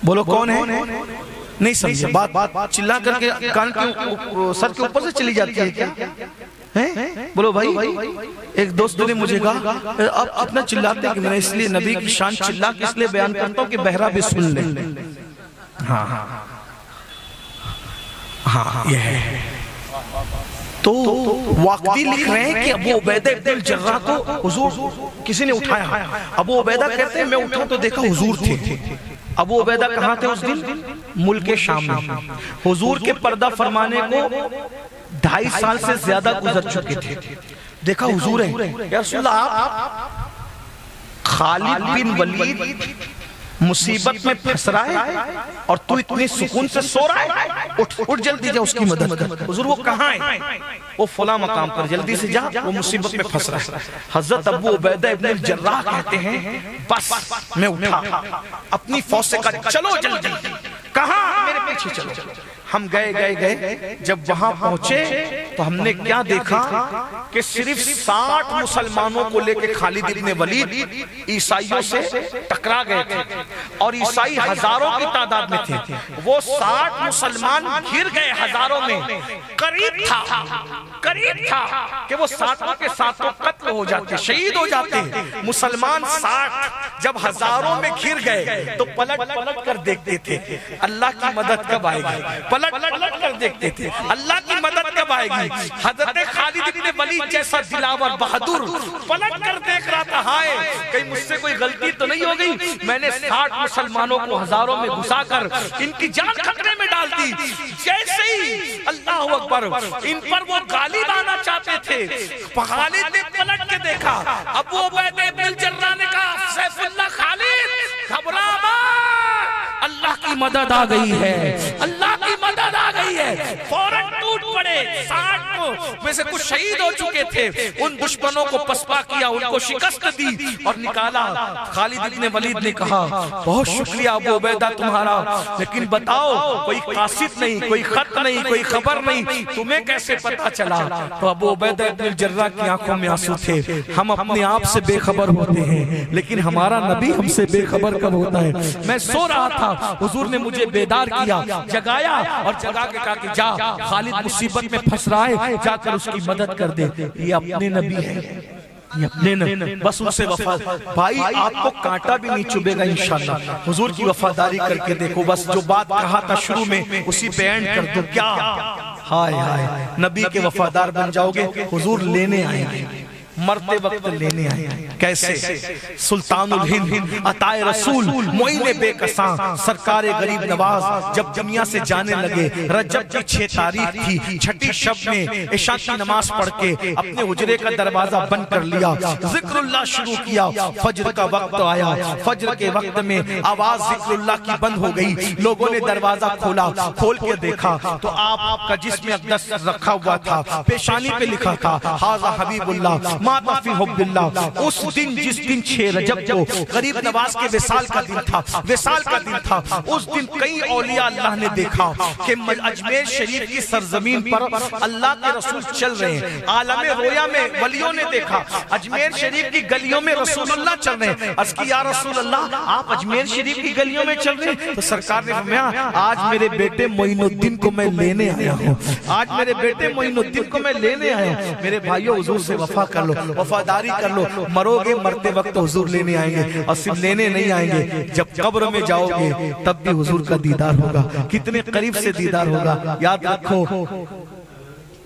بولو کون ہے؟ نہیں سمجھے بات، چلا کر کے کان کے سر کے اوپر سے چلی جاتی ہے کیا؟ بولو بھائی، ایک دوست نے مجھے کہا آپ اتنا چلاتے ہیں کہ میں اس لیے نبی کی شان چلا کے اس لیے بیان کرتا ہوں کہ بہرہ بھی سن لے۔ ہاں یہ ہے۔ تو واقعی لکھ رہے ہیں کہ ابو عبیدہ ابن الجراح کو حضور کسی نے اٹھایا۔ ابو عبیدہ کہتے ہیں میں اٹھا تو دیکھا حضور تھے۔ ابو عبیدہ کہاں تھے اس دن؟ ملک شام میں۔ حضور کے پردہ فرمانے کو 2.5 سال سے زیادہ گزر چکے تھے۔ دیکھا حضور ہے، یا رسول اللہ آپ خالد بن ولید مصیبت میں پھنس رہا ہے اور تو اتنی سکون سے سو رہا ہے، اٹھ جلدی جا اس کی مدد کر۔ حضور وہ کہاں ہے؟ وہ فلاں مقام پر، جلدی سے جا، وہ مصیبت میں پھنس رہا ہے۔ حضرت ابو عبیدہ ابن الجراح کہتے ہیں بس میں اٹھا، اپنی فوج سے کہا چلو جلدی، کہاں؟ میرے پیچھے چلو۔ ہم گئے، جب وہاں پہنچے تو ہم نے کیا دیکھا کہ صرف 60 مسلمانوں کو لے کے خالد ابن ولید عیسائیوں سے ٹکرا گئے تھے، اور عیسائی ہزاروں کی تعداد میں تھے۔ وہ 60 مسلمان گھر گئے ہزاروں میں، قریب تھا کہ وہ 60 کے ساتھوں قتل ہو جاتے، شہید ہو جاتے۔ مسلمان 60 جب ہزاروں میں گھر گئے تو پلٹ کر دیکھتے تھے اللہ کی مدد کب آئے گی، پلٹ کر دیکھتے تھے اللہ کی مدد کب آئے گی۔ حضرت خالد ابن ولید جیسا دلاور بہادر پلٹ کر دیکھ رہا تھا، ہائے کہیں مجھ سے کوئی غلطی تو نہیں ہو گئی، میں نے 60 مسلمانوں کو ہزاروں میں گھسا کر ان کی جان خطرے میں ڈال دی۔ جیسے ہی اللہ اکبر ان پر وہ غالب آنا چاہتے تھے، خالد نے پلٹ کے دیکھا، ابو عبیدہ ابن الجراح نے کہا سیف اللہ خالد گھبرا مت، اللہ کی مدد آ گئی ہے، اللہ کی مدد آ گئی ہے۔ فوراً ٹوٹ پڑے، 60 میں سے کچھ شہید ہو چکے تھے، ان دشمنوں کو پسپا کیا، ان کو شکست دی اور نکالا۔ خالد ابن ولید نے کہا بہت شکریہ ابو عبیدہ تمہارا، لیکن بتاؤ کوئی قاصد نہیں، کوئی خط نہیں، کوئی خبر نہیں، تمہیں کیسے پتہ چلا؟ تو ابو عبیدہ ابن الجراح کی آنکھوں میں آنسو تھے۔ ہم اپنے آپ سے بے خبر ہوتے ہیں، لیکن ہمارا نبی ہم سے بے خبر کب ہوتا ہے؟ میں سو رہا تھا، حضور نے مجھے بیدار کیا، جگایا اور جگا کے کہا کہ جا، خالد مصیبت میں پھنس رہا ہے، جا کر اس کی مدد کر دے۔ یہ اپنے نبی ہے، یہ اپنے نبی، بس ان سے وفا۔ بھائی آپ کو کانٹا بھی نہیں چبھے گا انشاءاللہ، حضور کی وفاداری کر کے دیکھو، بس جو بات کہا تھا شروع میں اسی پہ اینڈ کر دو۔ کیا ہائے نبی کے وفادار بن جاؤ گے، حضور لینے آئیں گے، مرتے وقت لینے آئے۔ کیسے؟ سلطان الہند عطائے رسول معین بے کساں سرکار غریب نواز جب دنیا سے جانے لگے، رجب کی 6 تاریخ تھی، چھٹی شب میں عشاء کی نماز پڑھ کے اپنے حجرے کا دروازہ بند کر لیا، ذکر اللہ شروع کیا۔ فجر کا وقت آیا، فجر کے وقت میں آواز ذکر اللہ کی بند ہو گئی، لوگوں نے دروازہ کھولا، کھول کے دیکھا تو آپ کا جسم اقدس رکھا ہوا تھا، پیشانی پہ لکھا تھا ہاذا حبیب اللہ مات فی حب اللہ، اس دن جس دن 6 رجب کو غریب نواز کے وصال کا دن تھا، وصال کا دن تھا، اس دن کئی اولیاء اللہ نے دیکھا کہ اجمیر شریف کی سرزمین پر اللہ کے رسول چل رہے ہیں۔ عالم رویا میں ولیوں نے دیکھا اجمیر شریف کی گلیوں میں رسول اللہ چل رہے ہیں۔ عرض کی یا رسول اللہ آپ اجمیر شریف کی گلیوں میں چل رہے ہیں؟ تو سرکار نے فرمایا آج میرے بیٹے معین الدین کو میں لینے آیا ہوں، آج میرے بیٹے معین الدین کو میں لینے آیا ہوں۔ میرے بھائیو حضور سے وفا کر لو، وفاداری کر لو، مرو گے مرتے وقت حضور لینے آئیں گے، اور صرف لینے نہیں آئیں گے، جب قبر میں جاؤ گے تب بھی حضور کا دیدار ہوگا، کتنے قریب سے دیدار ہوگا۔ یاد رکھو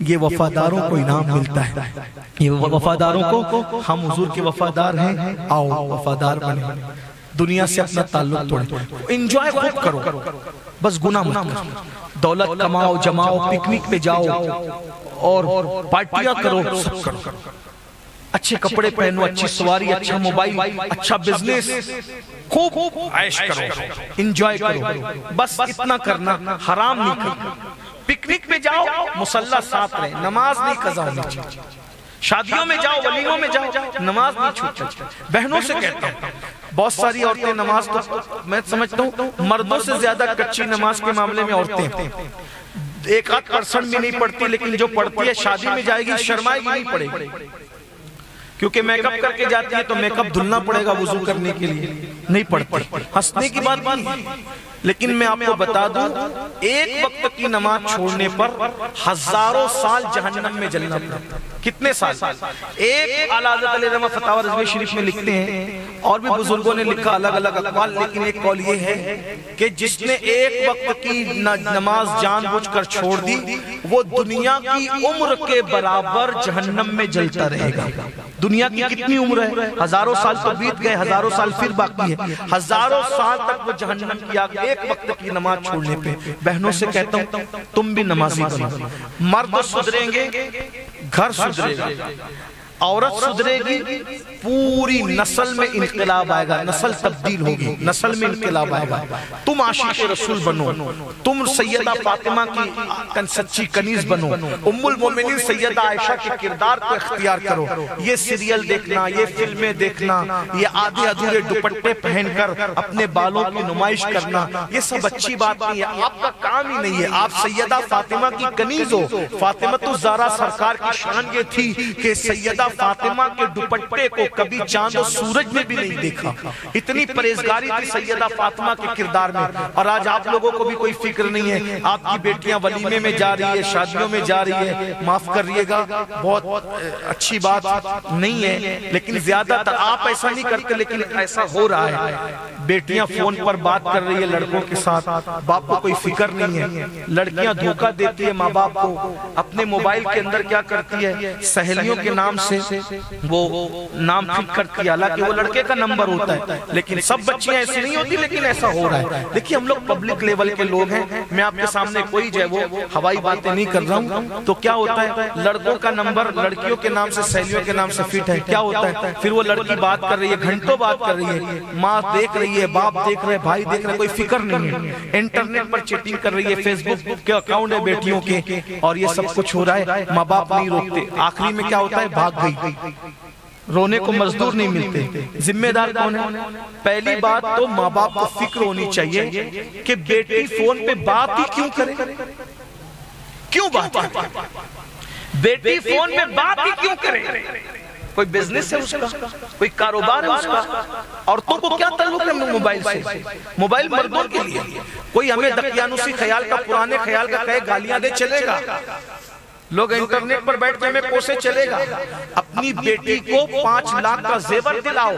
یہ وفاداروں کو انعام ملتا ہے، یہ وفاداروں کو، ہم حضور کے وفادار ہیں، آؤ وفادار بنے، دنیا سے اپنا تعلق توڑیں، انجوائے خوب کرو، بس گناہ مت کرو، دولت کماؤ، جماؤ، پکنک پہ جاؤ اور پارٹیاں کرو، سب کرو، اچھے کپڑے پہنو، اچھی سواری، اچھا موبائل، اچھا بزنس، خوب عیش کرو، انجوائے کرو، بس اتنا کرنا، حرام نہیں کرنا۔ پکنک پہ جاؤ مصلی ساتھ رہے، نماز نہیں قضا ہونی چاہیے، شادیوں میں جاؤ، ولیموں میں جاؤ، نماز نہیں چھوٹنی چاہیے۔ بہنوں سے کہتا ہوں بہت ساری عورتیں نماز تو میں سمجھتا ہوں مردوں سے زیادہ کچی نماز کے معاملے میں عورتیں 1% بھی نہیں پڑھتی، لیکن جو پڑھتی ہے شادی میں جائے گی شرمائے گی نہیں پڑے گی، کیونکہ میک اپ کر کے جاتی ہے تو میک اپ دھلنا پڑے گا وضو کرنے کے لیے، نہیں پڑھتی۔ ہنسنے کی بات نہیں، لیکن میں آپ کو بتا دوں ایک وقت کی نماز چھوڑنے پر ہزاروں سال جہنم میں جلنا پڑتا۔ کتنے سال؟ ایک اعلیٰ حضرت علیہ رحمہ فتاوی رضویہ شریف میں لکھتے ہیں، اور بھی بزرگوں نے لکھا الگ الگ اقوال، لیکن ایک قول یہ ہے کہ جس نے ایک وقت کی نماز جان بوجھ کر چھوڑ دی وہ دنیا کی عمر کے برابر جہنم میں جلتا رہے گا۔ دنیا کی کتنی عمر ہے؟ ہزاروں سال تو بیت گئے، ہزاروں سال پھر باقی ہے، ہزاروں سال تک وہ جہنم کی آگ ایک وقت کی نماز چھوڑنے پہ۔ بہنوں سے کہتا ہوں تم بھی نمازی بنو، مرد سدھریں گے گھر سدھرے گا، عورت سدھرے گی پوری نسل میں انقلاب آئے گا، نسل تبدیل ہوگی، نسل میں انقلاب آئے گا۔ تم عاشق رسول بنو، تم سیدہ فاطمہ کی سچی کنیز بنو، ام المومنین سیدہ عائشہ کے کردار کو اختیار کرو۔ یہ سیریل دیکھنا، یہ فلمیں دیکھنا، یہ آدھے ادھورے دوپٹے پہن کر اپنے بالوں کی نمائش کرنا، یہ سب اچھی بات نہیں ہے، آپ کا کام ہی نہیں ہے۔ آپ سیدہ فاطمہ کی کنیز ہو۔ فاطمہ الزہرا سرکار کی شان یہ تھی کہ سیدہ فاطمہ کے دوپٹے کو کبھی چاند و سورج میں بھی نہیں دیکھا، اتنی پرہیزگاری تھی سیدہ فاطمہ کے کردار میں۔ اور آج آپ لوگوں کو بھی کوئی فکر نہیں ہے، آپ کی بیٹیاں ولیمے میں جا رہی ہے، شادیوں میں جا رہی ہے، معاف کریے گا بہت اچھی بات نہیں ہے، لیکن زیادہ تر آپ ایسا نہیں کرتے، لیکن ایسا ہو رہا ہے۔ بیٹیاں فون پر بات کر رہی ہے لڑکوں کے ساتھ، باپ کو کوئی فکر نہیں ہے۔ لڑکیاں دھوکہ دیتی ہے ماں باپ کو، اپنے موبائل کے اندر کیا کرتی ہے، سہیلیوں کے نام سے وہ نام فک کرتی ہے، حالانکہ وہ لڑکے کا نمبر ہوتا ہے، لیکن سب بچیاں ایسی نہیں ہوتی، لیکن ایسا ہو رہا ہے۔ دیکھیے ہم لوگ پبلک لیول کے لوگ ہیں، میں آپ کے سامنے کوئی جو ہے وہ ہوائی باتیں نہیں کر رہا ہوں۔ تو کیا ہوتا ہے، لڑکوں کا نمبر لڑکیوں کے نام سے، سہیلیوں کے نام سے فٹ ہے، کیا ہوتا ہے، پھر وہ لڑکی بات کر رہی ہے، گھنٹوں بات کر رہی ہے، ماں دیکھ رہی ہے، باپ دیکھ رہے، بھائی دیکھ رہے، کوئی فکر نہیں ہے، انٹرنیٹ پر چیٹنگ کر رہی ہے، فیس بک کے اکاؤنٹ ہے بیٹیوں کے، اور یہ سب کچھ ہو رہا ہے، ماں باپ نہیں روکتے۔ آخری میں کیا ہوتا ہے، بھاگ گئی، رونے کو مزدور نہیں ملتے۔ ذمہ دار کون ہے؟ پہلی بات تو ماں باپ کو فکر ہونی چاہیے کہ بیٹی فون پہ بات ہی کیوں کرے، کیوں بات کرے، بیٹی فون پہ بات ہی کیوں کرے؟ کوئی بزنس ہے اس کا، کوئی کاروبار ہے اس کا، عورتوں کو کیا تعلق ہے موبائل سے؟ موبائل مردوں کے لیے۔ کوئی ہمیں دقیانوسی خیال کا، پرانے خیال کا کہے گالیاں دے چلے گا، لوگ انٹرنیٹ پر بیٹھ کے ہمیں کوسے چلے گا۔ اپنی بیٹی کو 5 لاکھ کا زیور دلاؤ،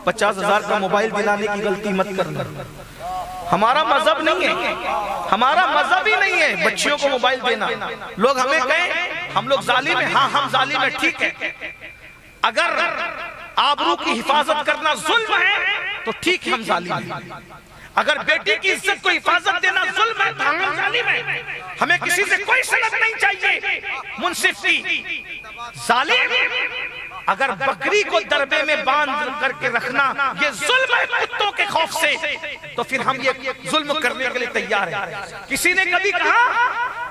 50,000 کا موبائل دلانے کی غلطی مت کرنا۔ ہمارا مذہب نہیں ہے، ہمارا مذہب ہی نہیں ہے بچیوں کو موبائل دینا۔ لوگ ہمیں کہیں ہم لوگ ظالم ہیں، ہاں ہم ظالم ہیں، ٹھیک ہے۔ اگر آبرو کی حفاظت کرنا ظلم ہے تو ٹھیک ہے، ہم ظالم ہیں۔ اگر بیٹی کی عزت کو حفاظت دینا ظلم ہے تو ہم ظالم ہیں۔ ہمیں کسی سے کوئی صلت نہیں چاہیے، منصف کی ظالم۔ اگر بکری کو دربے میں باندھ کر کے رکھنا یہ ظلم ہے کتوں کے خوف سے، تو پھر ہم یہ ظلم کرنے کے لیے تیار ہیں۔ کسی نے کبھی کہا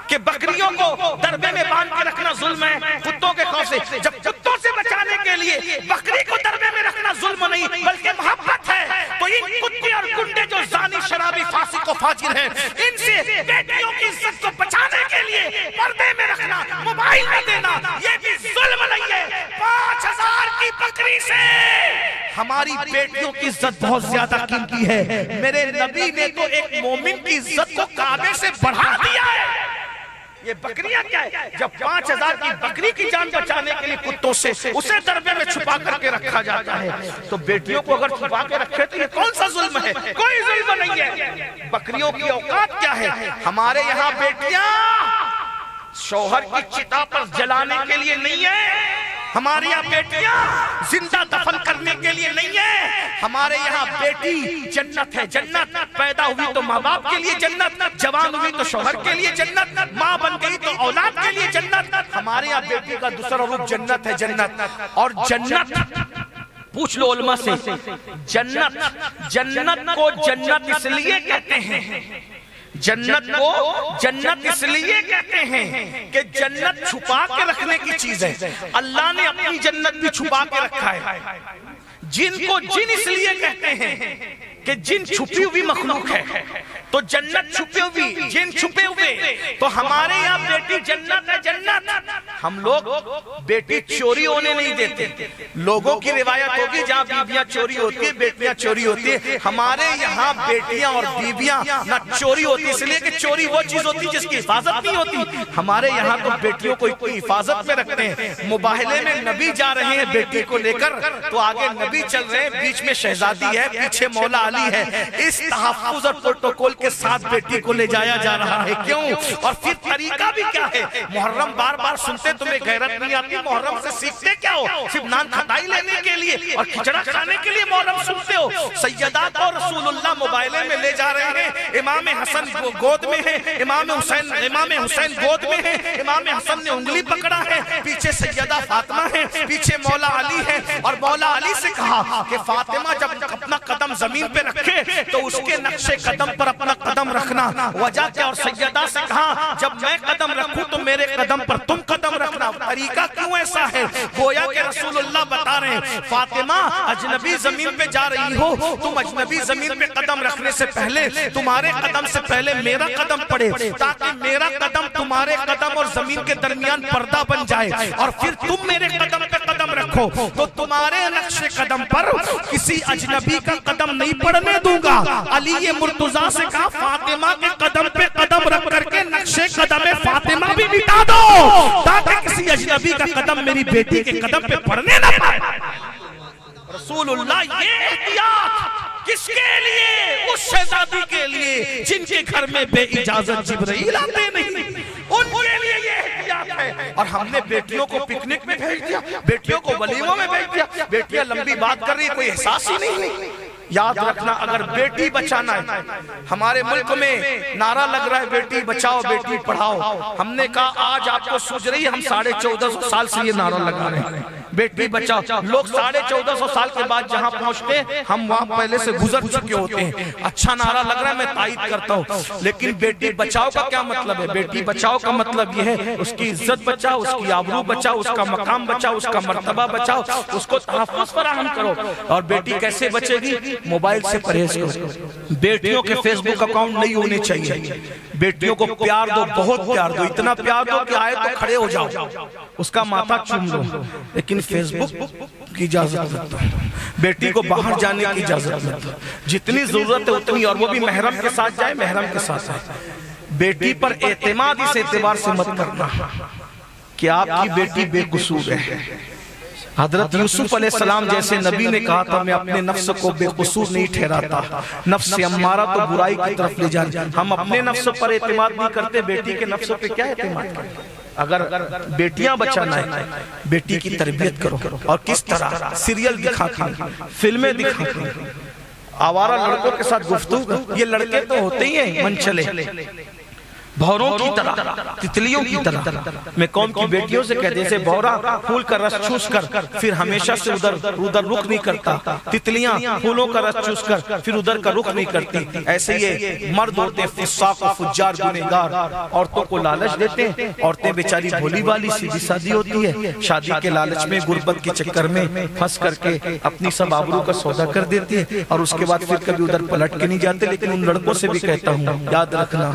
کہ بکریوں کو دربے میں باندھ کے رکھنا ظلم ہے کتوں کے خوف سے. جب کتوں سے بچانے کے لیے بکری کو دربے میں رکھنا ظلم نہیں بلکہ محبت ہے تو ان کتے اور گنڈے جو زانی شرابی فاسق و فاجر ہیں ان سے بیٹیوں کی عزت کو بچانے کے لیے پردے میں رکھنا موبائل میں دینا یہ بھی ظلم نہیں ہے. 5000 کی بکری سے ہماری بیٹیوں کی عزت بہت زیادہ قیمتی ہے. میرے نبی نے تو ایک مومن کی عزت کو کعبے سے بڑھا دیا ہے. یہ بکریاں کیا ہے؟ جب 5000 کی بکری کی جان بچانے کے لیے کتوں سے اسے دربے میں چھپا کر کے رکھا جاتا ہے تو بیٹیوں کو اگر چھپا کے رکھے تو یہ کون سا ظلم ہے؟ کوئی ظلم نہیں ہے. بکریوں کی اوقات کیا ہے؟ ہمارے یہاں بیٹیاں شوہر کی چتا پر جلانے کے لیے نہیں ہے. ہمارے یہاں بیٹیاں زندہ دفن کرنے کے لیے نہیں ہے. ہمارے یہاں بیٹی جنت ہے. جنت پیدا ہوئی تو ماں باپ کے لیے جنت, جوان ہوئی تو شوہر کے لیے جنت, ماں بن گئی تو اولاد کے لیے جنت. ہمارے یہاں بیٹی کا دوسرا روپ جنت ہے. جنت اور جنت پوچھ لو علماء سے, جنت کو جنت اس لیے کہتے ہیں, جنت کو جنت اس لیے کہتے ہیں کہ جنت چھپا کے رکھنے کی چیز ہے. اللہ نے اپنی جنت بھی چھپا کے رکھا ہے. جن کو جن اس لیے کہتے ہیں کہ جن چھپی ہوئی مخلوق ہے تو جنت چھپی ہوئی, جن چھپے ہوئے. تو ہمارے یہاں بیٹی جنت ہے. جنت ہم لوگ بیٹی چوری ہونے نہیں دیتے. لوگوں کی روایت ہوگی جہاں بیویاں چوری ہوتی ہیں بیٹیاں چوری ہوتی ہیں. ہمارے یہاں بیٹیاں اور بیویاں نہ چوری ہوتی اس لیے کہ چوری وہ چیز ہوتی جس کی حفاظت نہیں ہوتی. ہمارے یہاں تو بیٹیوں کو اتنی حفاظت میں رکھتے ہیں. مباہلے میں نبی جا رہے ہیں بیٹی کو لے کر تو آگے نبی چل رہے ہیں, بیچ میں شہزادی ہے, پیچھے مولا علی ہے. اس تحفظ اور پروٹوکول کے ساتھ بیٹی کو لے جایا جا رہا ہے. کیوں؟ اور پھر طریقہ بھی کیا ہے؟ محرم بار بار سنتے تمہیں غیرت نہیں آتی. محرم سے سیکھتے کیا ہو؟ صرف نان کھٹائی لینے کے لیے اور کھچڑا کھانے کے لیے محرم سنتے ہو. سیدات اور رسول اللہ موبائلے میں لے جا رہے ہیں. امام حسن گود میں ہے, امام حسین گود میں ہے, امام حسن نے انگلی پکڑا ہے, پیچھے سیدہ فاطمہ ہے, پیچھے مولا علی ہے. اور مولا علی سے کہا کہ فاطمہ جب اپنا قدم زمین پہ رکھے تو اس کے نقش قدم پر اپنا قدم رکھنا. وجہ کیا؟ اور سیدہ سے کہا جب میں قدم رکھوں تو میرے قدم پر تم قدم رکھنا. طریقہ کیوں ایسا ہے؟ گویا کہ رسول اللہ بتا رہے ہیں فاطمہ اجنبی زمین پہ جا رہی ہو, تم اجنبی زمین پہ قدم رکھنے سے پہلے تمہارے قدم سے پہلے میرا قدم پڑے تاکہ میرا قدم تمہارے قدم اور زمین کے درمیان پردہ بن جائے اور پھر تم میرے قدم پہ قدم رکھو تو تمہارے نقش قدم پر کسی اجنبی کا قدم نہیں پڑنے دوں گا. علی مرتضیٰ سے کہا فاطمہ کے قدم پہ قدم رکھ کر کے نقش قدم فاطمہ بھی مٹا دو تاکہ کسی اجنبی کا قدم میری بیٹی کے قدم پہ پڑنے نہ پائے. رسول اللہ یہ احتیاط کس کے لیے؟ اس شہزادی کے لیے جن کے گھر میں بے اجازت جبرائیل آتے نہیں, ان کے لیے یہ احتیاط ہے. اور ہم نے بیٹیوں کو پکنک میں بھیج دیا, بیٹیوں کو ولیموں میں بھیج دیا. بیٹیاں لمبی بات کر رہی ہے, کوئی احساس ہی نہیں. یاد رکھنا اگر بیٹی بچانا ہے, ہمارے ملک میں نعرہ لگ رہا ہے بیٹی بچاؤ بیٹی پڑھاؤ. ہم نے کہا آج آپ کو سوچ رہی ہے, ہم 1450 سال سے یہ نعرہ لگا رہے ہیں بیٹی بچاؤ. لوگ 1450 سال کے بعد جہاں پہنچتے ہیں ہم وہاں پہلے سے گزر چکے ہوتے ہیں. اچھا نعرہ لگ رہا ہے, میں تائید کرتا ہوں, لیکن بیٹی بچاؤ کا کیا مطلب ہے؟ بیٹی بچاؤ کا مطلب یہ ہے اس کی عزت بچاؤ, اس کی آبرو بچاؤ, اس کا مقام بچاؤ, اس کا مرتبہ بچاؤ, اس کو تحفظ فراہم کرو. اور بیٹی کیسے بچے گی؟ موبائل سے پرہیز کرو. بیٹیوں کے فیس بک اکاؤنٹ نہیں ہونے چاہیے. بیٹیوں کو پیار دو, بہت پیار دو, اتنا پیار دو کہ آئے تو کھڑے ہو جاؤ, اس کا ماتھا چوم لو, لیکن فیس بک کی اجازت مت دو. بیٹی کو باہر جانے کی اجازت مت دو. جتنی ضرورت ہے اتنی, اور وہ بھی محرم کے ساتھ جائے, محرم کے ساتھ آئے. بیٹی پر اعتماد اس اعتبار سے مت کرنا کہ آپ کی بیٹی بے قصور ہے. حضرت یوسف علیہ السلام جیسے نبی نے کہا تھا میں اپنے نفس کو بے قصور نہیں ٹھہراتا, نفس امارہ تو برائی کی طرف لے جانے. ہم اپنے نفس پر اعتماد نہیں کرتے, بیٹی کے نفس پہ کیا اعتماد کرتے؟ اگر بیٹیاں بچانا ہے بیٹی کی تربیت کرو. اور کس طرح؟ سیریل دکھاتے ہیں, فلمیں دکھاتے ہیں, آوارہ لڑکوں کے ساتھ گفتگو. یہ لڑکے تو ہوتے ہی ہیں من چلے, بھوروں کی طرح، تتلیوں کی طرح. میں قوم کی بیٹیوں سے کہتے جیسے بھورا پھول کا رس چوس کر پھر ہمیشہ سے ادھر رخ نہیں کرتا، تتلیاں پھولوں کا رس چوس کر پھر ادھر کا رخ نہیں کرتی، ایسے یہ مرد ہوتے ہیں فساق و فجار گنہگار، عورتوں کو لالچ دیتے ہیں. عورتیں بیچاری بھولی والی سیدھی سادی ہوتی ہے، شادی کے لالچ میں غربت کے چکر میں پھنس کر کے اپنی سب آبرو کا سودا کر دیتی ہے، اور اس کے بعد پھر کبھی ادھر پلٹ کے نہیں جاتے. لیکن ان لڑکوں سے بھی کہتا ہوں یاد رکھنا،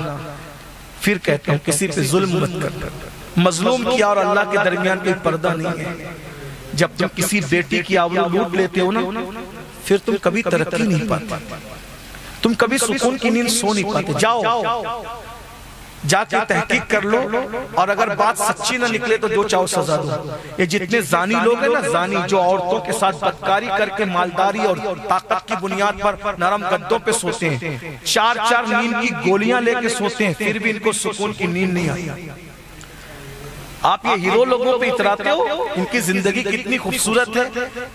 پھر کہتا ہوں کسی پہ ظلم مت کر. مظلوم کیا اور اللہ کے درمیان کوئی پردہ نہیں ہے. جب تم کسی بیٹی کی آبرو لوٹ لیتے ہو نا، پھر تم کبھی ترقی نہیں پاتے، تم کبھی سکون کی نیند سو نہیں پاتے. جاؤ جا کے تحقیق کر لو، اور اگر بات سچی نہ نکلے تو جو چاہو سزا دو. یہ جتنے زانی لوگ ہیں نا، زانی جو عورتوں کے ساتھ بدکاری کر کے مالداری اور طاقت کی بنیاد پر نرم گدوں پہ سوتے ہیں، 4 نیند کی گولیاں لے کے سوتے ہیں، پھر بھی ان کو سکون کی نیند نہیں آئی. آپ یہ ہیرو لوگوں پہ اتراتے ہو، ان کی زندگی کتنی خوبصورت ہے،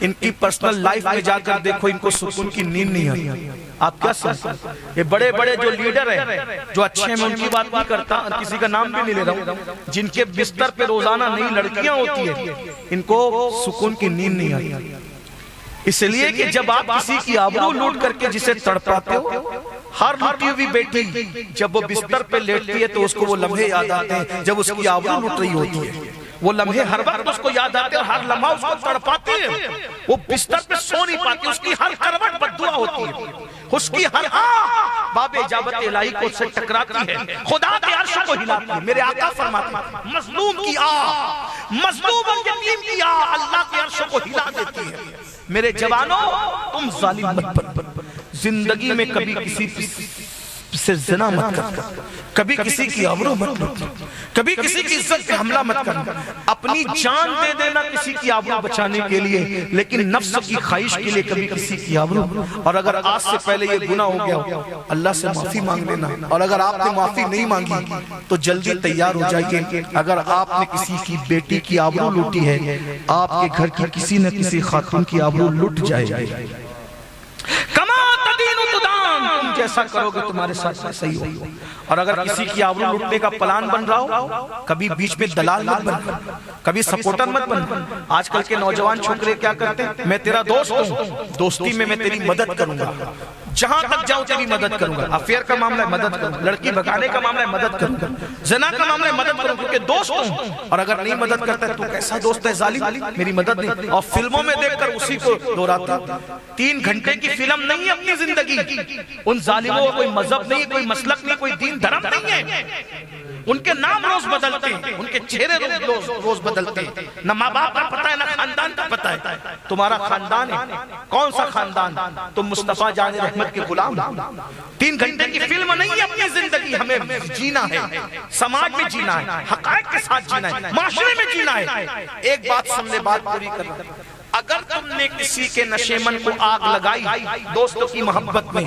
ان کی پرسنل لائف میں جا کر دیکھو ان کو سکون کی نیند نہیں آئی. آپ کیا سمجھتے ہیں؟ یہ بڑے بڑے جو لیڈر ہیں، جو اچھے ہیں، میں ان کی بات نہیں کرتا، کسی کا نام بھی نہیں لے رہا ہوں، جن کے بستر پہ روزانہ نئی لڑکیاں ہوتی ہیں، ان کو سکون کی نیند نہیں آئی. اس لیے کہ جب آپ کسی کی آبرو لوٹ کر کے جسے تڑپاتے ہو، ہر لوٹی ہوئی بیٹی جب وہ بستر پہ لیٹتی ہے تو اس کو وہ لمحے یاد آتے ہیں جب اس کی آبرو لوٹ رہی ہوتی ہے. وہ لمحے ہر وقت اس کو یاد آتے ہیں اور ہر لمحہ اس کو تڑپاتی ہے. وہ بستر پہ سو نہیں پاتی، اس کی ہر کروٹ بددعا ہوتی ہے، اس کی ہر باب اجابت الہی کو سے ٹکراتی ہے، خدا کے عرش کو ہلاتی ہے. میرے آقا فرماتے ہیں مظلوم کی مظلوم اور یتیم کی اللہ کے عرش کو ہلا دیتی ہے. میرے جوانوں، تم ظالم مت بن، زندگی میں کبھی کسی سے زنا مت کر، کبھی کسی کی آبرو مت لوٹ، کبھی کسی کی عزت پہ حملہ مت کرنا. اپنی جان دے دینا کسی کی آبرو بچانے کے لیے، لیکن نفس کی خواہش کے لیے کبھی کسی کی آبرو. اور اگر آج سے پہلے یہ گناہ ہو گیا، اللہ سے معافی مانگ لینا. اور اگر آپ نے معافی نہیں مانگی تو جلدی تیار ہو جائیے. اگر آپ نے کسی کی بیٹی کی آبرو لوٹی ہے، آپ کے گھر کی کسی نہ کسی خاتون کی آبرو لٹ جائے گی. تم جیسا کرو گے تمہارے ساتھ صحیح ہو. اور اگر کسی کی آبرو لوٹنے کا پلان بن رہا ہو، کبھی بیچ میں دلال مت بن، کبھی سپورٹر مت بن. آج کل کے نوجوان چھوکرے کیا کرتے ہیں؟ میں تیرا دوست ہوں، دوستی میں تیری مدد کروں گا، جہاں تک جاؤں تیری مدد کروں گا. افیئر کا معاملہ ہے مدد کروں گا، لڑکی بھگانے کا معاملہ ہے مدد کروں گا، زنا کا معاملہ ہے مدد کروں گا، کیونکہ دوست ہوں. اور اگر نہیں مدد کرتا ہے تو کیسا دوست ہے ظالم، میری مدد نہیں. اور فلموں میں دیکھ کر اسی کو دہراتا. 3 گھنٹے کی فلم نہیں ہے اپنی زندگی. ان ظالموں کو کوئی مذہب نہیں، کوئی مسلک نہیں، کوئی دین دھرم نہیں ہے. ان کے نام روز بدلتے ہیں، ان کے چہرے روز بدلتے ہیں. نہ ماں باپ کا پتہ ہے، نہ خاندان کا پتہ ہے. تمہارا خاندان ہے کون سا خاندان؟ تم مصطفیٰ جان رحمت کے غلام. 3 گھنٹے کی فلم نہیں ہے اپنی زندگی. ہمیں جینا ہے، سماج میں جینا ہے، حقائق کے ساتھ جینا ہے، معاشرے میں جینا ہے. ایک بات سامنے بات پوری کرنا. اگر تم نے کسی کے نشے من کو آگ لگائی دوستوں کی محبت میں،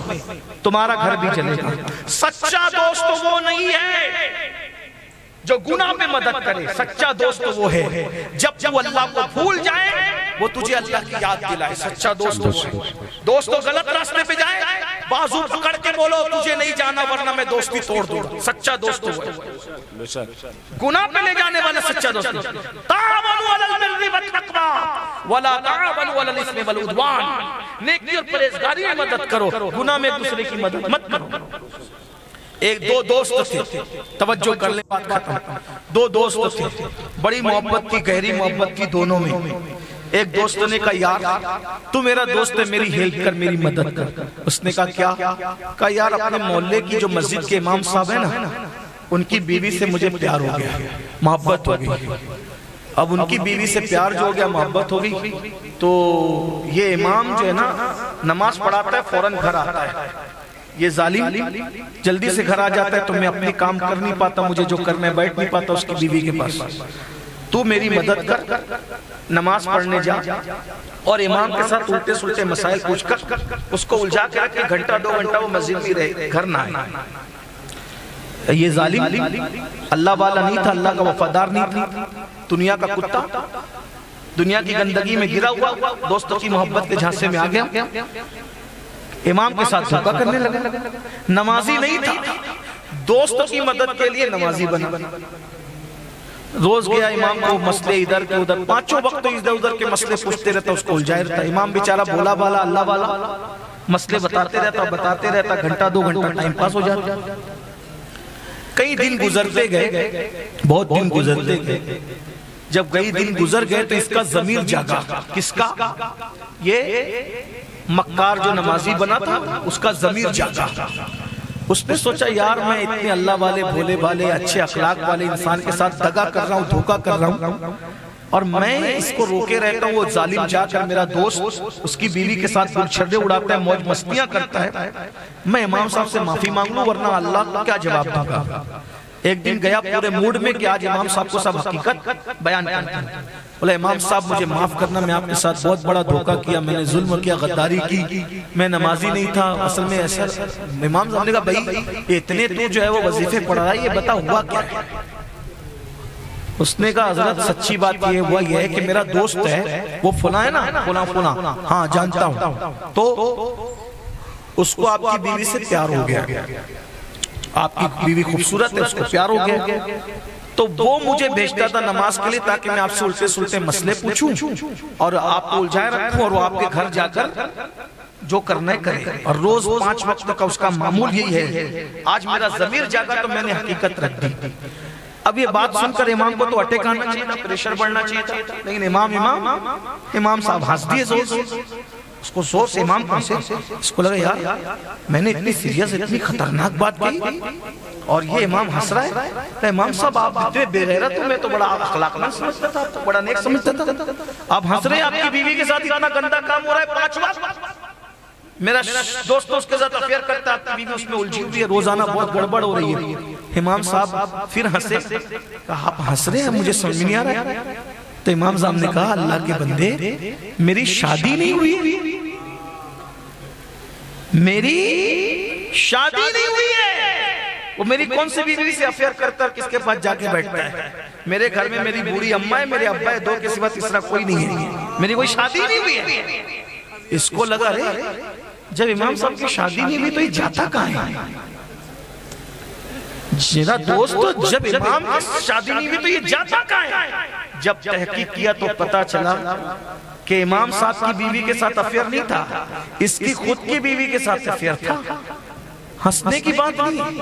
تمہارا گھر بھی جلے گا. سچا دوست وہ نہیں ہے جو گناہ میں مدد کرے. سچا دوست وہ ہے جب وہ اللہ کو بھول جائے وہ تجھے اللہ کی یاد دلائے. سچا دوست وہ ہے. دوستو غلط راستے پہ جائے، بازو پکڑ کے بولو تجھے نہیں جانا ورنہ میں دوستی توڑ دوں. سچا دوست وہ ہے. گناہ پہ لے جانے والا سچا دوست. تعاونوا علی البر والتقوی ولا تعاونوا علی الاثم والعدوان. نیکی اور پرہیزگاری میں مدد کرو، گناہ میں ایک دوسرے کی مدد مت کرو. دو دوست تھے، توجہ کر لیں بات ختم. 2 دوست تھے، بڑی محبت کی، گہری محبت کی دونوں میں. ایک دوست نے کہا یار تو میرا دوست ہے، میری ہیلپ کر، میری مدد کر. اس نے کہا کیا؟ کہا یار اپنے محلے کی جو مسجد کے امام صاحب ہیں نا، ان کی بیوی سے مجھے پیار ہو گیا، محبت ہو گئی. اب ان کی بیوی سے پیار جو ہو گیا، محبت ہو گئی، تو یہ امام جو ہے نا نماز پڑھاتا ہے فوراً گھر آتا ہے. یہ ظالم جلدی سے گھر آ جاتا ہے تو میں اپنے کام کر نہیں پاتا، مجھے جو کرنا ہے بیٹھ نہیں پاتا اس کی بیوی کے پاس. تو میری مدد کر، نماز پڑھنے جا اور امام کے ساتھ الٹے سلٹے مسائل پوچھ کر اس کو الجھا کے رکھ کے 1-2 گھنٹہ وہ مسجد میں رہے، گھر نہ آئے. یہ ظالم اللہ والا نہیں تھا، اللہ کا وفادار نہیں تھا، دنیا کا کتا، دنیا کی گندگی میں گرا ہوا، دوستوں کی محبت کے جھانسے میں آ گیا. امام کے ساتھ دھوکہ کرنے لگا. نمازی نہیں تھا، دوست کی مدد کے لیے نمازی بنا. روز گیا امام کو مسئلے ادھر کے ادھر، پانچوں وقت ادھر ادھر کے مسئلے پوچھتے رہتا، اس کو الجھائے رہتا. امام بیچارہ بولا بالا اللہ والا مسئلے بتاتے رہتا، گھنٹہ 2 گھنٹہ ٹائم پاس ہو جاتا. کئی دن گزرتے گئے، بہت دن گزرتے گئے. جب کئی دن گزر گئے تو اس کا ضمیر جاگا. کس کا؟ یہ مکار جو نمازی بنا تھا اس کا ضمیر جاگا. اس نے سوچا یار میں اتنے اللہ والے بھولے والے اچھے اخلاق والے انسان کے ساتھ دغا کر رہا ہوں، دھوکہ کر رہا ہوں، اور میں اس کو روکے رہتا ہوں. وہ ظالم جا کر میرا دوست اس کی بیوی کے ساتھ گل چھڑے اڑاتا ہے، موج مستیاں کرتا ہے. میں امام صاحب سے معافی مانگ لوں ورنہ اللہ کو کیا جواب دوں گا. ایک دن گیا پورے موڈ میں کہ آج امام صاحب کو سب حقیقت بیان کرتا ہے. بولے امام صاحب مجھے معاف کرنا، میں آپ کے ساتھ بہت بڑا دھوکہ کیا، میں نے ظلم کیا، غداری کی، میں نمازی نہیں تھا اصل میں ایسا. امام صاحب نے کہا بھائی اتنے تو جو ہے وہ وظیفے پڑھ رہا ہے، یہ بتا ہوا کیا ہے؟ اس نے کہا حضرت سچی بات یہ ہوا یہ ہے کہ میرا دوست ہے وہ فلاں ہے نا، فلاں ہاں جانتا ہوں، تو اس کو آپ کی بیوی سے پیار ہو گیا، آپ کی بیوی خوبصورت ہے، اس کو پیار ہو گیا، تو وہ مجھے بھیجتا تھا نماز کے لیے تاکہ میں آپ سے الٹے سلٹے مسئلے پوچھوں اور آپ کو الجھائے رکھوں، اور وہ آپ کے گھر جا کر جو کرنا ہے کرے. اور روز 5 وقت کا اس کا معمول یہی ہے. آج میرا ضمیر جاگا تو میں نے حقیقت رکھ دی. اب یہ بات سن کر امام کو تو اٹیک آنا چاہیے تھا، پریشر بڑھنا چاہیے تھا، لیکن امام صاحب ہنس دیے زور سے. اس کو زور سے امام کون سے اس کو لگا یار میں نے اتنی سیریس اتنی خطرناک بات کی اور یہ امام ہنس رہا ہے. تو امام صاحب آپ اتنے بے غیرت ہو، میں تو بڑا اخلاق مند سمجھتا تھا، بڑا نیک سمجھتا تھا. آپ ہنس رہے ہیں، آپ کی بیوی کے ساتھ اتنا گندا کام ہو رہا ہے. 5 وقت میرا دوست اس کے ساتھ افیئر کرتا ہے، آپ کی بیوی اس میں الجھی ہوئی ہے، روزانہ بہت گڑبڑ ہو رہی ہے. امام صاحب پھر ہنسے، کہا آپ ہنس رہے ہیں مجھے سمجھ نہیں آ رہا ہے. تو امام صاحب نے کہا اللہ کے بندے میری شادی نہیں ہوئی، میری شادی نہیں ہوئی ہے. وہ میری کون سی بیوی سے افیئر کرتا ہے، کس کے پاس جا کے بیٹھتا ہے. میرے گھر میں میری بوڑھی اماں ہے، میرے ابا ہے، 2 کے سوا تیسرا کوئی نہیں ہے، میری کوئی شادی نہیں ہوئی ہے. اس کو لگا رہے جب امام صاحب کی شادی نہیں ہوئی تو یہ جاتا کہاں ہے؟ میرا دوست جب امام کی شادی نہیں ہوئی تو یہ جاتا کہاں ہے؟ جب تحقیق کیا تو پتا چلا کہ امام صاحب کی بیوی کے ساتھ افیئر نہیں تھا، اس کی خود کی بیوی کے ساتھ افیئر تھا. ہنسنے کی بات نہیں.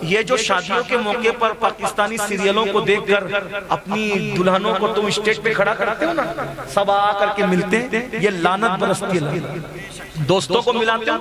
یہ جو شادیوں کے موقع پر پاکستانی سیریلوں کو دیکھ کر اپنی دلہنوں کو تم اسٹیج پہ کھڑا کرتے ہو نا، سب آ کر کے ملتے ہیں، یہ لعنت برستی ہے. دوستوں کو ملاتے ہو،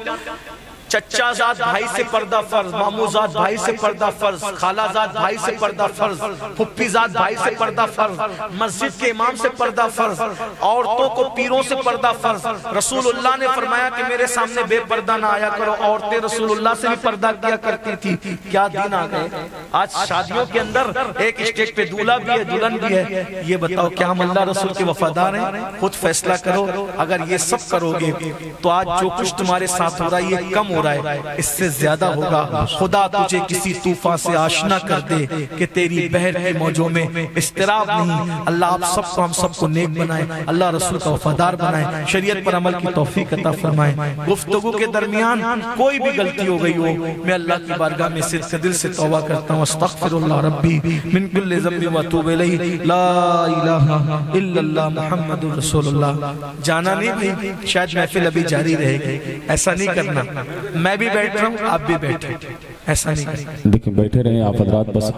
چچا زاد بھائی سے پردہ فرض، مامو زاد بھائی سے پردہ فرض، خالہ زاد بھائی سے پردہ فرض، پھپھی زاد بھائی سے پردہ فرض، مسجد کے امام سے پردہ فرض، عورتوں کو پیروں سے پردہ فرض. رسول اللہ نے فرمایا کہ میرے سامنے بے پردہ نہ آیا کرو. عورتیں رسول اللہ سے بھی پردہ کیا کرتی تھی. کیا دن آ گئے آج شادیوں کے اندر ایک اسٹیج پہ دولہا بھی ہے دلہن بھی ہے. یہ بتاؤ کیا ہم اللہ رسول کے وفادار ہیں؟ خود فیصلہ کرو. اگر یہ سب کرو گے تو آج جو کچھ تمہارے ساتھ ہو رہا ہے یہ کم ہو رہا ہے، اس سے زیادہ ہوگا. خدا تجھے کسی طوفان سے آشنا کر دے کہ تیری بحر کی موجوں میں اضطراب نہیں. اللہ آپ سب کو ہم سب کو نیک بنائے، اللہ رسول کا وفادار بنائے، شریعت پر عمل کی توفیق عطا فرمائے. گفتگو کے درمیان کوئی بھی غلطی ہو گئی ہو، میں اللہ کی بارگاہ میں صدق دل سے توبہ کرتا ہوں. استغفر اللہ ربی من کل ذنب واتوب الیہ، لا الہ الا اللہ محمد رسول اللہ. جانا نہیں بھائی، شاید محفل ابھی جاری رہے گی. ایسا نہیں کرنا. میں بھی بیٹھ رہا ہوں، آپ بھی بیٹھے، ایسا نہیں کرنا. دیکھیں بیٹھے رہیں آپ حضرات بس.